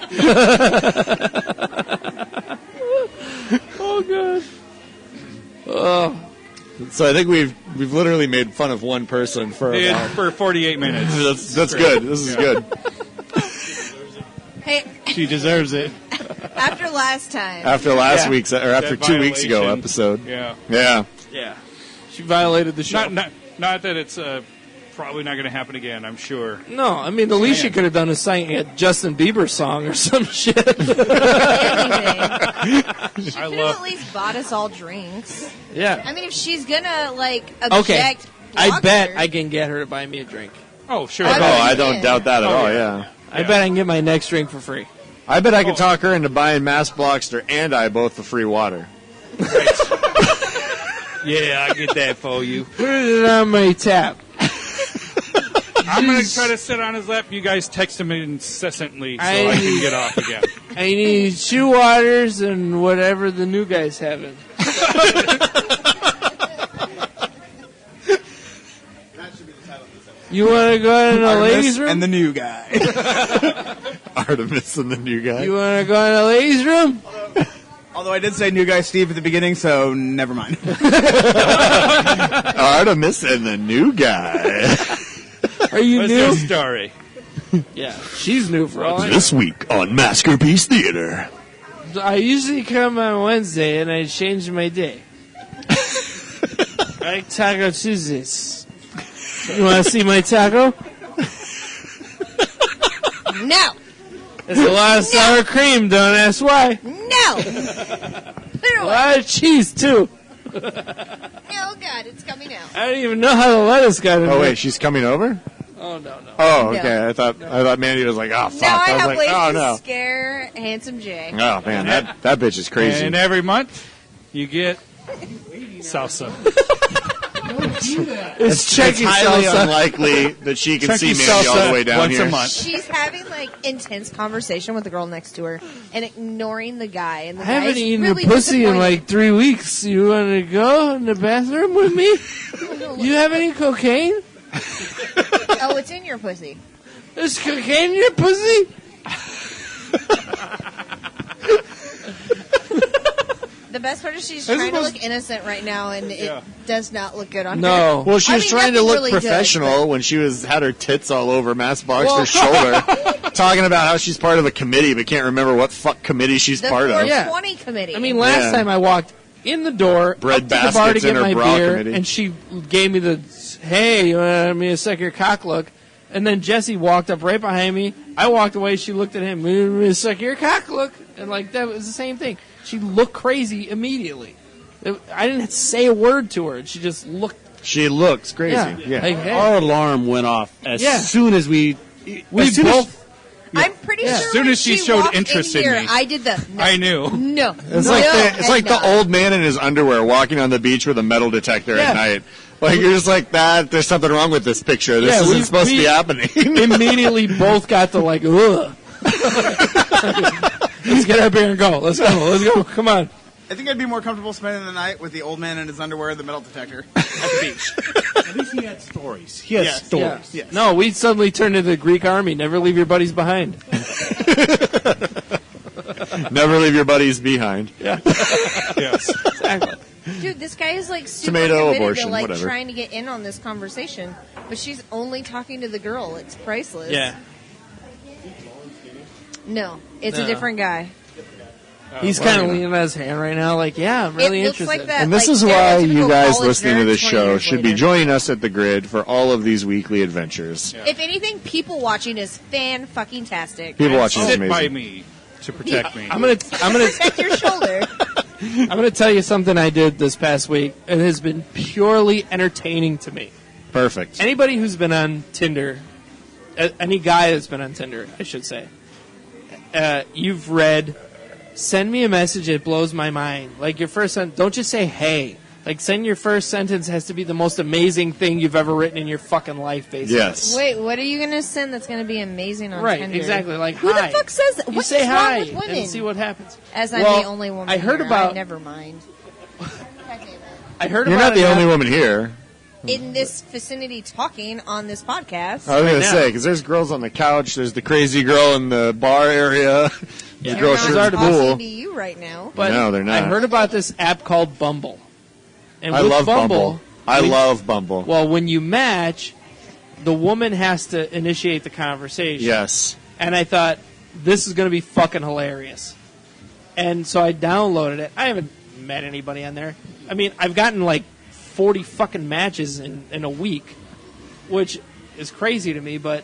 oh god, So I think we've literally made fun of one person for about. For 48 minutes. That's good. This is good. Hey, She deserves it. after last time. After last Yeah. week's, or after That 2 weeks ago violation. episode. Yeah. Yeah. yeah, she violated the show. Not that it's probably not going to happen again, I'm sure. No, I mean the least she could have done is sang a Justin Bieber song or some shit. Anything. She I could have love- at least bought us all drinks. Yeah. I mean, if she's gonna, object... Okay. I block bet her. I can get her to buy me a drink. Oh, sure. I Oh, bet I you don't can. doubt that at all, yeah. yeah. I bet I can get my next drink for free. I bet I could talk her into buying Mass Blogster and I both the free water. Yeah, I get that for you. Put it on my tap. I'm going to try to sit on his lap. You guys text him incessantly so I can get off again. I need shoe waters and whatever the new guy's having. You want to go in the ladies' room? And the new guy. Artemis and the new guy. You want to go in the ladies' room? Although I did say new guy Steve at the beginning, so never mind. Artemis and the new guy. Are you What's new? your story? Yeah, she's new for all I know. This week on Maskerpiece Theater. I usually come on Wednesday and I change my day. I like Taco Tuesdays. You want to see my taco? No. There's a lot of sour cream, don't ask why. No. A lot of cheese, too. Oh, God, it's coming out. I don't even know how the lettuce got in there. Oh, wait, she's coming over? Oh, no. Oh, okay. I thought Mandy was like, oh, fuck. Now I was have like, ways oh, to no. scare Handsome J. Oh, man, that bitch is crazy. And every month, you get salsa. It's Chucky highly salsa. unlikely that she can Chucky see Mandy all the salsa way down once here. a month. She's having like intense conversation with the girl next to her and ignoring the guy. And the I guy haven't is eaten really a pussy in disappointed. like 3 weeks. You want to go in the bathroom with me? You have any cocaine? Oh, it's in your pussy. There's cocaine in your pussy? The best part is she's trying to look innocent right now, and it does not look good on her. No. Well, she was trying to nothing look really does, professional when she had her tits all over Mass Boxer's shoulder, talking about how she's part of a committee but can't remember what fuck committee she's The part of. 420 committee. I mean, last time I walked in the door, Bread up to the bar to baskets get in her my bra beer, committee. and she gave me the, hey, you want me to suck your cock look? And then Jessie walked up right behind me. I walked away. She looked at him. You want me to suck your cock look? And like that was the same thing. She looked crazy immediately. I didn't say a word to her. She just looked. She looks crazy. Yeah. Like, hey. Our alarm went off as soon as we both. I'm pretty sure As soon when as she showed walked interest in in here, me. I did the. No, I knew. No. It's like the old man in his underwear walking on the beach with a metal detector at night. Like you're just like that. There's something wrong with this picture. This isn't supposed to be happening. Immediately, both got to like, ugh. Let's get up here and go. Let's go. Come on. I think I'd be more comfortable spending the night with the old man in his underwear and the metal detector at the beach. At least he had stories. He has stories. Yes. No, we suddenly turned into the Greek army. Never leave your buddies behind. Never leave your buddies behind. Yeah. Yes. Exactly. Dude, this guy is like super Tomato, committed abortion, to like whatever. trying to get in on this conversation, but she's only talking to the girl. It's priceless. Yeah. No, it's a No. different guy. He's kind of leaning on his hand right now, like, yeah, I'm really It looks interested. like that. And this like, is why you stereotypical guys college listening to nerd this 20 show years should be later. joining us at the Grid for all of these weekly adventures. If anything, people watching is fan-fucking-tastic. People watching is Sit by amazing. me to protect me. I'm gonna Protect your shoulder. I'm gonna tell you something I did this past week. It has been purely entertaining to me. Perfect. Anybody who's been on Tinder, any guy that's been on Tinder, I should say, you've read, send me a message that blows my mind. Like your first sentence, don't just say hey. Like send your first sentence has to be the most amazing thing you've ever written in your fucking life, basically. Yes. Wait, what are you going to send that's going to be amazing on Right, Tinder? exactly. Like Who hi. the fuck says that? You What say is hi wrong with women? and see what happens. As I'm Well, the only woman I heard here, about- never mind. I heard You're about not the an only app- woman here. In this vicinity talking on this podcast. I was going to now. say, because there's girls on the couch, there's the crazy girl in the bar area, the They're girl not shooting the talking pool. to you right now. But No, they're not. I heard about this app called Bumble. And I with love Bumble. I love Bumble. Well, when you match, the woman has to initiate the conversation. Yes. And I thought, this is going to be fucking hilarious. And so I downloaded it. I haven't met anybody on there. I mean, I've gotten like 40 fucking matches in a week, which is crazy to me, but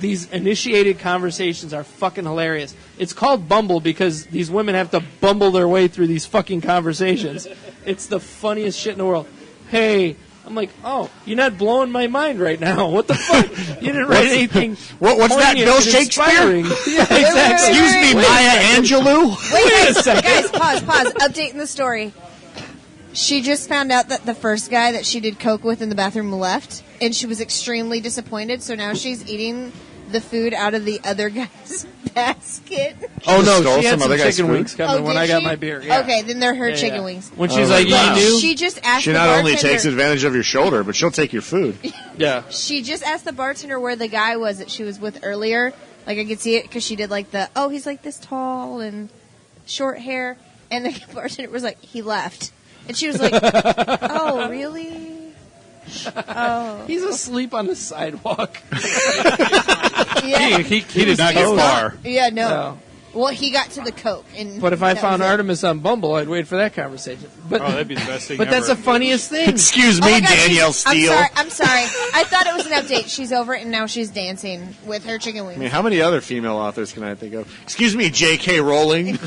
these initiated conversations are fucking hilarious. It's called Bumble because these women have to bumble their way through these fucking conversations. It's the funniest shit in the world. Hey, I'm like, oh, you're not blowing my mind right now. What the fuck? You didn't write anything. What's that, poignant Bill and Shakespeare? inspiring. Yeah, exactly. Excuse me, Maya Angelou? Wait, a second. guys, pause. Updating the story. She just found out that the first guy that she did coke with in the bathroom left, and she was extremely disappointed. So now she's eating the food out of the other guy's basket. Oh no, stole she had some some other guy's chicken food? wings coming when did I got she? my beer. Yeah. Okay, then they're her Yeah, chicken yeah. wings. When she's Oh, like, wow. you knew? She just asked She the not only bartender. takes advantage of your shoulder, but she'll take your food. Yeah. She just asked the bartender where the guy was that she was with earlier. Like, I could see it because she did like he's like this tall and short hair. And the bartender was like, he left. And she was like, oh, really? Oh. He's asleep on the sidewalk. Yeah. He did not get far. Yeah, no. No. Well, he got to the Coke. And But if I that found was it. Artemis on Bumble, I'd wait for that conversation. But, Oh, that'd be the best thing but ever. that's the funniest thing. Excuse Oh me, my God, Danielle she's- Steele. I'm sorry. I thought it was an update. She's over it, and now she's dancing with her chicken wings. I mean, how many other female authors can I think of? Excuse me, J.K. Rowling.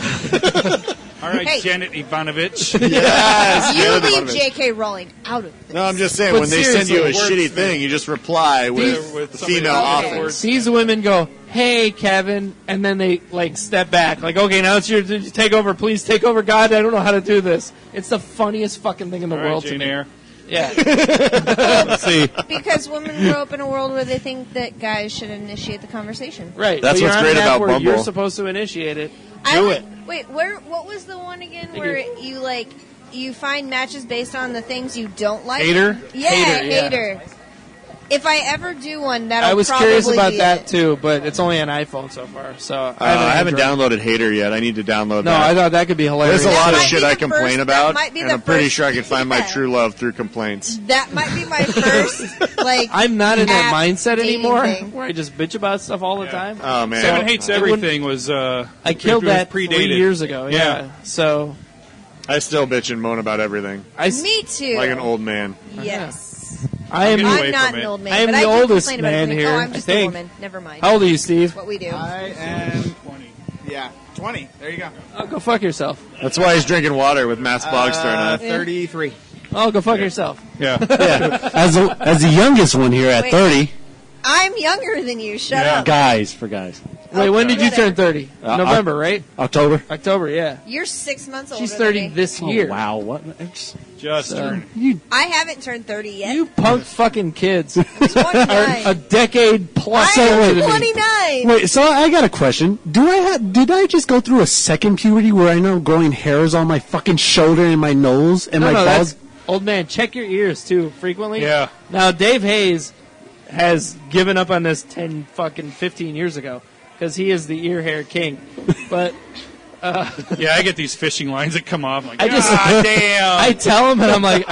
All right, Hey. Janet Ivanovich. Yes. You Janet leave Ivanovich. J.K. Rowling out of this. No, I'm just saying, But when they send you a seriously, shitty thing, you just reply with With the somebody female else's author. words. These women go, hey, Kevin, and then they, like, step back. Like, okay, now it's your take over. Please take over. God, I don't know how to do this. It's the funniest fucking thing in the All right, world to Jane me. Eyre. Yeah. Let's see. Because women grow up in a world where they think that guys should initiate the conversation. Right. That's But you're what's on great an app about where Bumble. You're supposed to initiate it. I Do like- it. Wait, what was the one again Thank where you. you find matches based on the things you don't like? Hater? Yeah, Hater, yeah. hater. If I ever do one, that'll I was probably curious about be that, it. too, but it's only on iPhone so far. So I haven't Android. downloaded Hater yet. I need to download No, that. I thought that could be hilarious. There's a lot of might shit be I the complain first- that about, might be and the I'm pretty first- sure I can find my Yeah. true love through complaints. That might be my first, I'm not in that app mindset dating anymore, thing. where I just bitch about stuff all the time. Oh, man. Seven Hates it wouldn't- Everything was. I killed it was that 3 predated. years ago. Yeah. So I still bitch and moan about everything, Me too. like an old man. Yes. I am. Get away I'm not from an it. old man. I am but the I do oldest complain about man everything. here, Oh, I'm just I a think. woman. Never mind. How old are you, Steve? That's what we do. I am 20. Yeah, 20. There you go. Oh, go fuck yourself. That's why he's drinking water with Mass Blogster and I. 33. Oh, go fuck yourself. Yeah. As the youngest one here at Wait. 30, I'm younger than you. Shut up. guys, for guys. Wait, when did you whatever. turn 30? November, right? October. October, yeah. You're 6 months older She's 30 than me. this Oh, year. wow, what? Just turned. I haven't turned 30 yet. You punk fucking kids I'm are 29. a decade plus I older am than me. 29. Wait, so I got a question. Did I just go through a second puberty where I know growing hairs on my fucking shoulder and my nose and my No, balls? that's old man. Check your ears too frequently. Yeah. Now Dave Hayes has given up on this 15 years ago because he is the ear hair king. But Yeah, I get these fishing lines that come off. I'm like, I just God damn. I tell him and I'm like,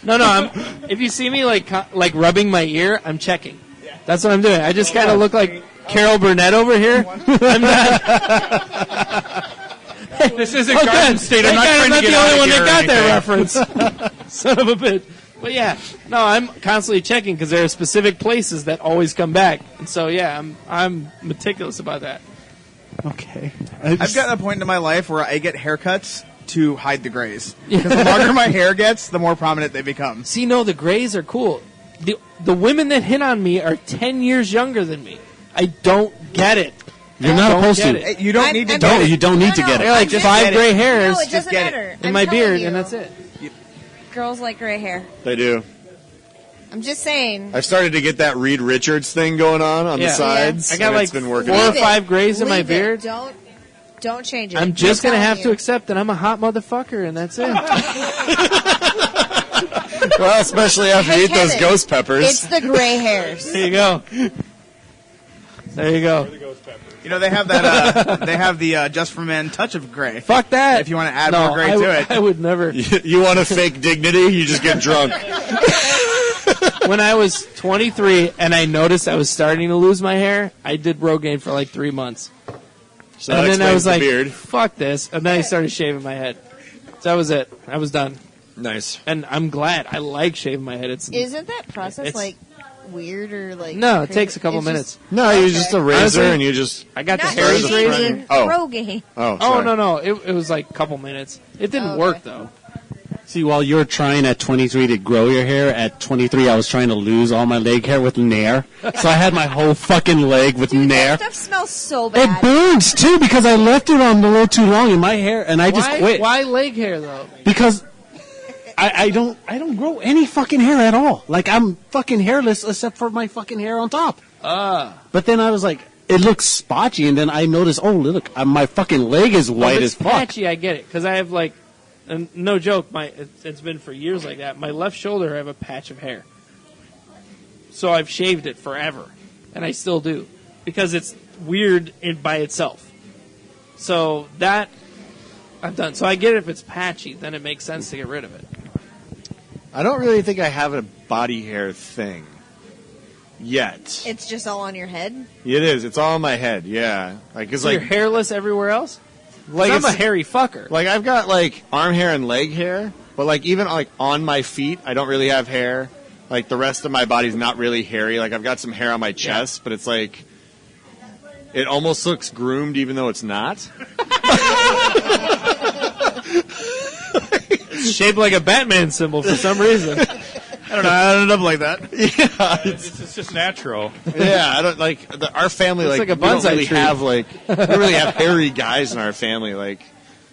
no. If you see me like rubbing my ear, I'm checking. That's what I'm doing. I just kind of look like Carol Burnett over here. I'm not. This isn't Oh, Garden good. State. I'm not Thank trying God to I'm get not out the of only one here that or got that anything. reference. Son of a bitch. But yeah, no, I'm constantly checking because there are specific places that always come back, and so yeah, I'm meticulous about that. Okay. I've gotten a point in my life where I get haircuts to hide the grays. Because the longer my hair gets, the more prominent they become. See, no, the grays are cool. The women that hit on me are 10 years younger than me. I don't get it. You're not Don't supposed get to. it. You don't need to I'm- get No, it. you don't need to No, get no. it. They're like I'm just 5 getting gray it. hairs No, it doesn't get it. matter. in I'm my telling beard, you, and that's it. Girls like gray hair. They do. I'm just saying. I've started to get that Reed Richards thing going on the Yeah. sides. I got and like it's been working. 4 or out. Leave it. 5 grays in my Leave it. beard. Don't change it. I'm just I'm gonna have telling to you. accept that I'm a hot motherfucker, and that's it. Well, especially after Hey, you eat those Kevin, ghost peppers. It's the gray hairs. There you go. There you go. You know, they have that. They have the Just for Men touch of gray. Fuck that. If you want to add no, more gray I to would- it. I would never. You want a fake dignity? You just get drunk. When I was 23 and I noticed I was starting to lose my hair, I did Rogaine for like 3 months. So And that then I explains was the like, beard. fuck this. And then I started shaving my head. So that was it. I was done. Nice. And I'm glad. I like shaving my head. It's Isn't that process It's- like weird or like? No, it crazy? takes a couple It's minutes. just- No, you just a razor Honestly, and you just. I got the Not hairs just razor. shaving, Oh. Rogaine. Oh, Oh, sorry. no. It was like a couple minutes. It didn't Okay. work, though. See, while you're trying at 23 to grow your hair, at 23 I was trying to lose all my leg hair with Nair. So I had my whole fucking leg with Dude, Nair. that stuff smells so It bad. burns too because I left it on a little too long in my hair and I just Why, quit. why leg hair, though? Because I don't grow any fucking hair at all. Like, I'm fucking hairless except for my fucking hair on top. But then I was like, it looks spotchy, and then I noticed, oh, look, my fucking leg is white as fuck. Patchy, I get it, because I have like, and no joke, it's been for years like that. My left shoulder, I have a patch of hair, so I've shaved it forever, and I still do because it's weird by itself. So that I've done. So I get it if it's patchy, then it makes sense to get rid of it. I don't really think I have a body hair thing yet. It's just all on your head? It is. It's all on my head, yeah. Like, So you're hairless everywhere else? Like, I'm a hairy fucker. Like, I've got, like, arm hair and leg hair, but, like, even, like, on my feet, I don't really have hair. Like, the rest of my body's not really hairy. Like, I've got some hair on my chest, but it's, like, it almost looks groomed even though it's not. It's shaped like a Batman symbol for some reason. I don't know. I ended up like that. Yeah, it's just natural. Yeah, I don't like our family. Looks Like like a we don't bonsai really tree. have we don't really have hairy guys in our family. Like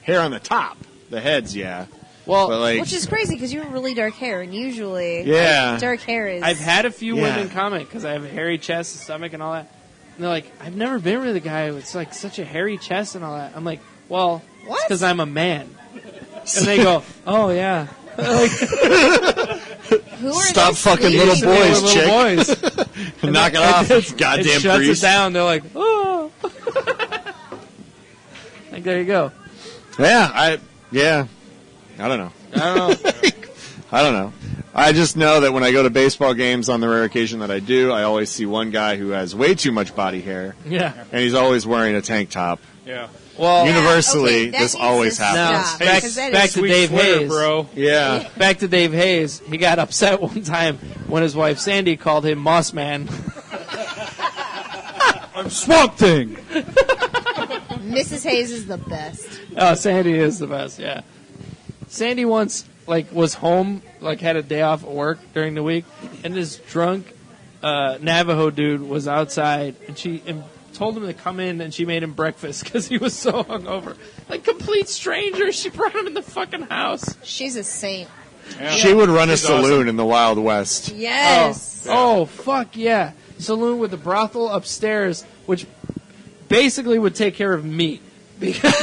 hair on the top, the heads, yeah. Well, but like, Which is crazy because you have really dark hair, and usually dark hair is... I've had a few women comment because I have a hairy chest and stomach and all that. And they're like, I've never been with a guy with like such a hairy chest and all that. I'm like, well, it's because I'm a man. And they go, oh, yeah. Like, Who are stop those fucking pleased? little boys, little chick. boys. Knock it off, goddamn it shuts priest. it down. They're like, oh. Like, there you go. Yeah, I don't know. I don't know. I just know that when I go to baseball games on the rare occasion that I do, I always see one guy who has way too much body hair. Yeah. And he's always wearing a tank top. Yeah. Well, universally, that this needs always to happens. stop, Back, because that back is- to Sweet Dave sweater, Hayes. bro. Yeah. Back to Dave Hayes. He got upset one time when his wife Sandy called him Moss Man. I'm Swamp Thing. Mrs. Hayes is the best. Oh, Sandy is the best, yeah. Sandy once, was home, had a day off at work during the week, and this drunk Navajo dude was outside, and she told him to come in, and she made him breakfast because he was so hungover. Complete stranger, she brought him in the fucking house. She's a saint. Yeah. She would run a She's saloon awesome. in the Wild West. Yes. Oh, fuck yeah. Saloon with a brothel upstairs, which basically would take care of me. Because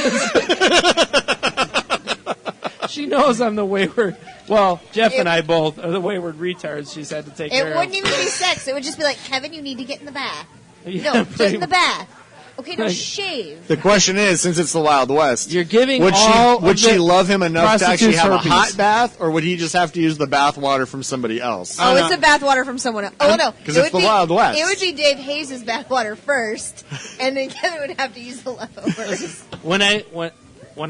she knows I'm the wayward. Well, Jeff and I both are the wayward retards she's had to take care of. It wouldn't even be sex. It would just be like, Kevin, you need to get in the bath. Yeah, No, get pretty in the bath. Okay, now Like- shave. The question is, since it's the Wild West, You're giving would all she would of she the love him enough to actually prostitutes have herpes. a hot bath, or would he just have to use the bath water from somebody else? Oh, it's a bathwater from someone else. Oh, no. 'Cause it's the Wild West. It would be Dave Hayes' bathwater first, and then Kevin would have to use the leftovers. When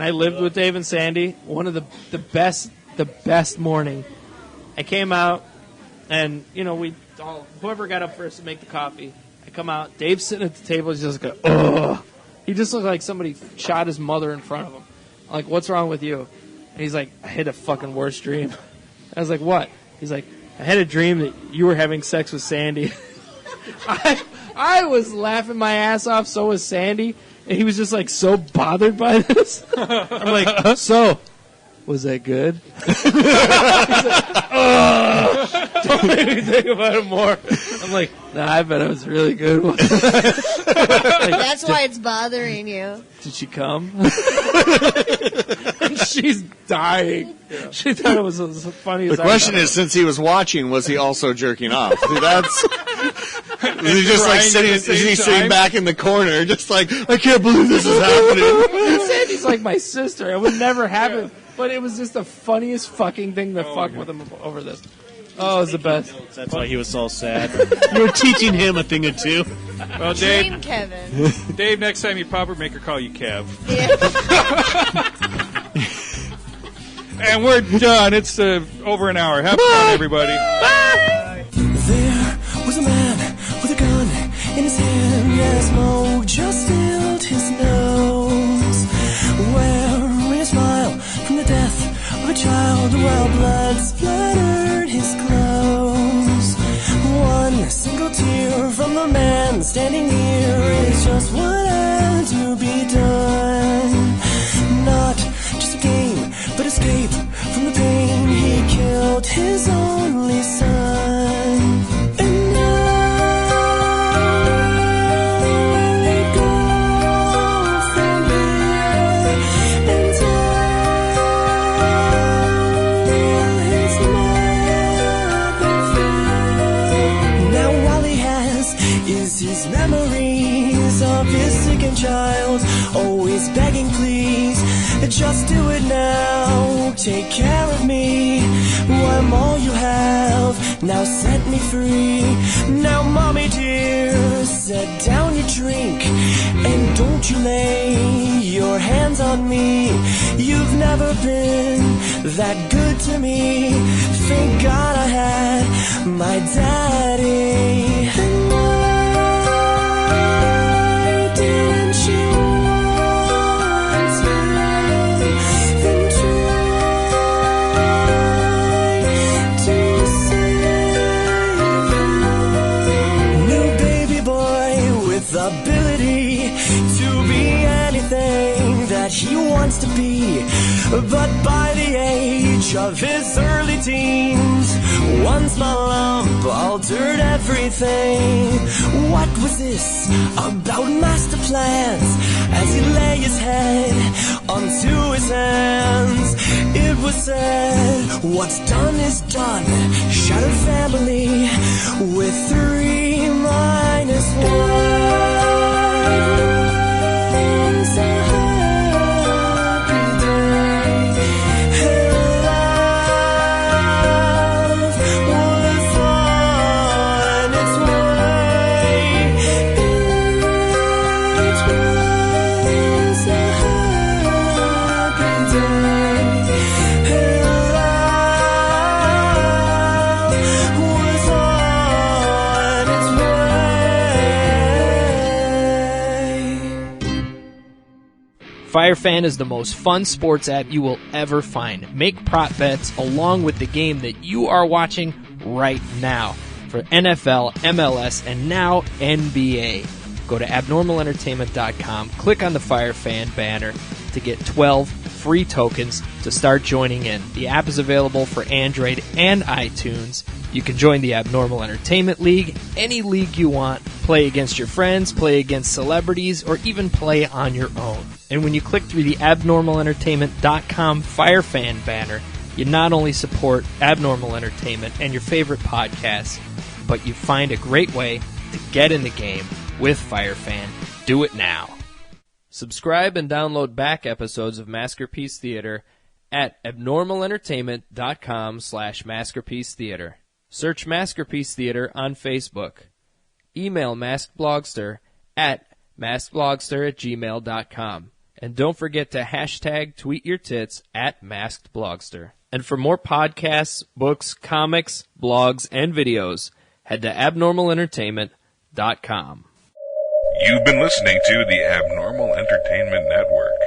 I lived with Dave and Sandy, one of the best morning, I came out, and whoever got up first to make the coffee, I come out. Dave's sitting at the table. He's just like, ugh. He just looked like somebody shot his mother in front of him. I'm like, what's wrong with you? And he's like, I had a fucking worse dream. I was like, what? He's like, I had a dream that you were having sex with Sandy. I was laughing my ass off. So was Sandy. And he was just so bothered by this. I'm like, so, was that good? He's like, ugh. Don't make me think about it more. I'm like, nah, I bet it was really good. That's why it's bothering you. Did she come? She's dying. Yeah. She thought it was as funny as The question is, since he was watching, was he also jerking off? See, that's. Is he just sitting back in the corner, just I can't believe this is happening? Sandy's like my sister. It would never happen. But it was just the funniest fucking thing to fuck with him over this. Oh, it was the best. That's why he was so sad. You were teaching him a thing or two. Well, Dream Dave, Kevin. Dave, next time you pop her, make her call you Kev. And we're done. It's over an hour. Have fun, everybody. There was a man with a gun in his hand as smoke just filled his nose, wearing a smile from the death of a child while blood splattered his clothes. One single tear from the man standing near is just what had to be done. Not just a game, but escape from the pain he his only son. And now we go from here and tell his mother feel. Now all he has is his memories of his sickened child, always begging, please, just do it now. Take care of me, I'm all you have. Now set me free. Now, mommy dear, set down your drink and don't you lay your hands on me. You've never been that good to me. Thank God I had my daddy. And why didn't you want him and try to save him? New baby boy with ability to be anything that he wants to be, but by the age of his early teens, one small lump altered everything. What was this about master plans? As he lay his head onto his hands, it was said, what's done is done. Shattered family with 3 minus 1. It's a happy day. Her love was on its way. It was a happy day. Her love was on its way. FireFan is the most fun sports app you will ever find. Make prop bets along with the game that you are watching right now for NFL, MLS, and now NBA. Go to abnormalentertainment.com, click on the FireFan banner to get 12 free tokens to start joining in. The app is available for Android and iTunes. You can join the Abnormal Entertainment League, any league you want, play against your friends, play against celebrities, or even play on your own. And when you click through the abnormalentertainment.com FireFan banner, you not only support Abnormal Entertainment and your favorite podcasts, but you find a great way to get in the game with FireFan. Do it now. Subscribe and download back episodes of Maskerpiece Theater at abnormalentertainment.com/Maskerpiece Theater. Search Maskerpiece Theater on Facebook. Email maskedblogster at maskedblogster@gmail.com. And don't forget to hashtag tweet your tits at maskedblogster. And for more podcasts, books, comics, blogs, and videos, head to abnormalentertainment.com. You've been listening to the Abnormal Entertainment Network.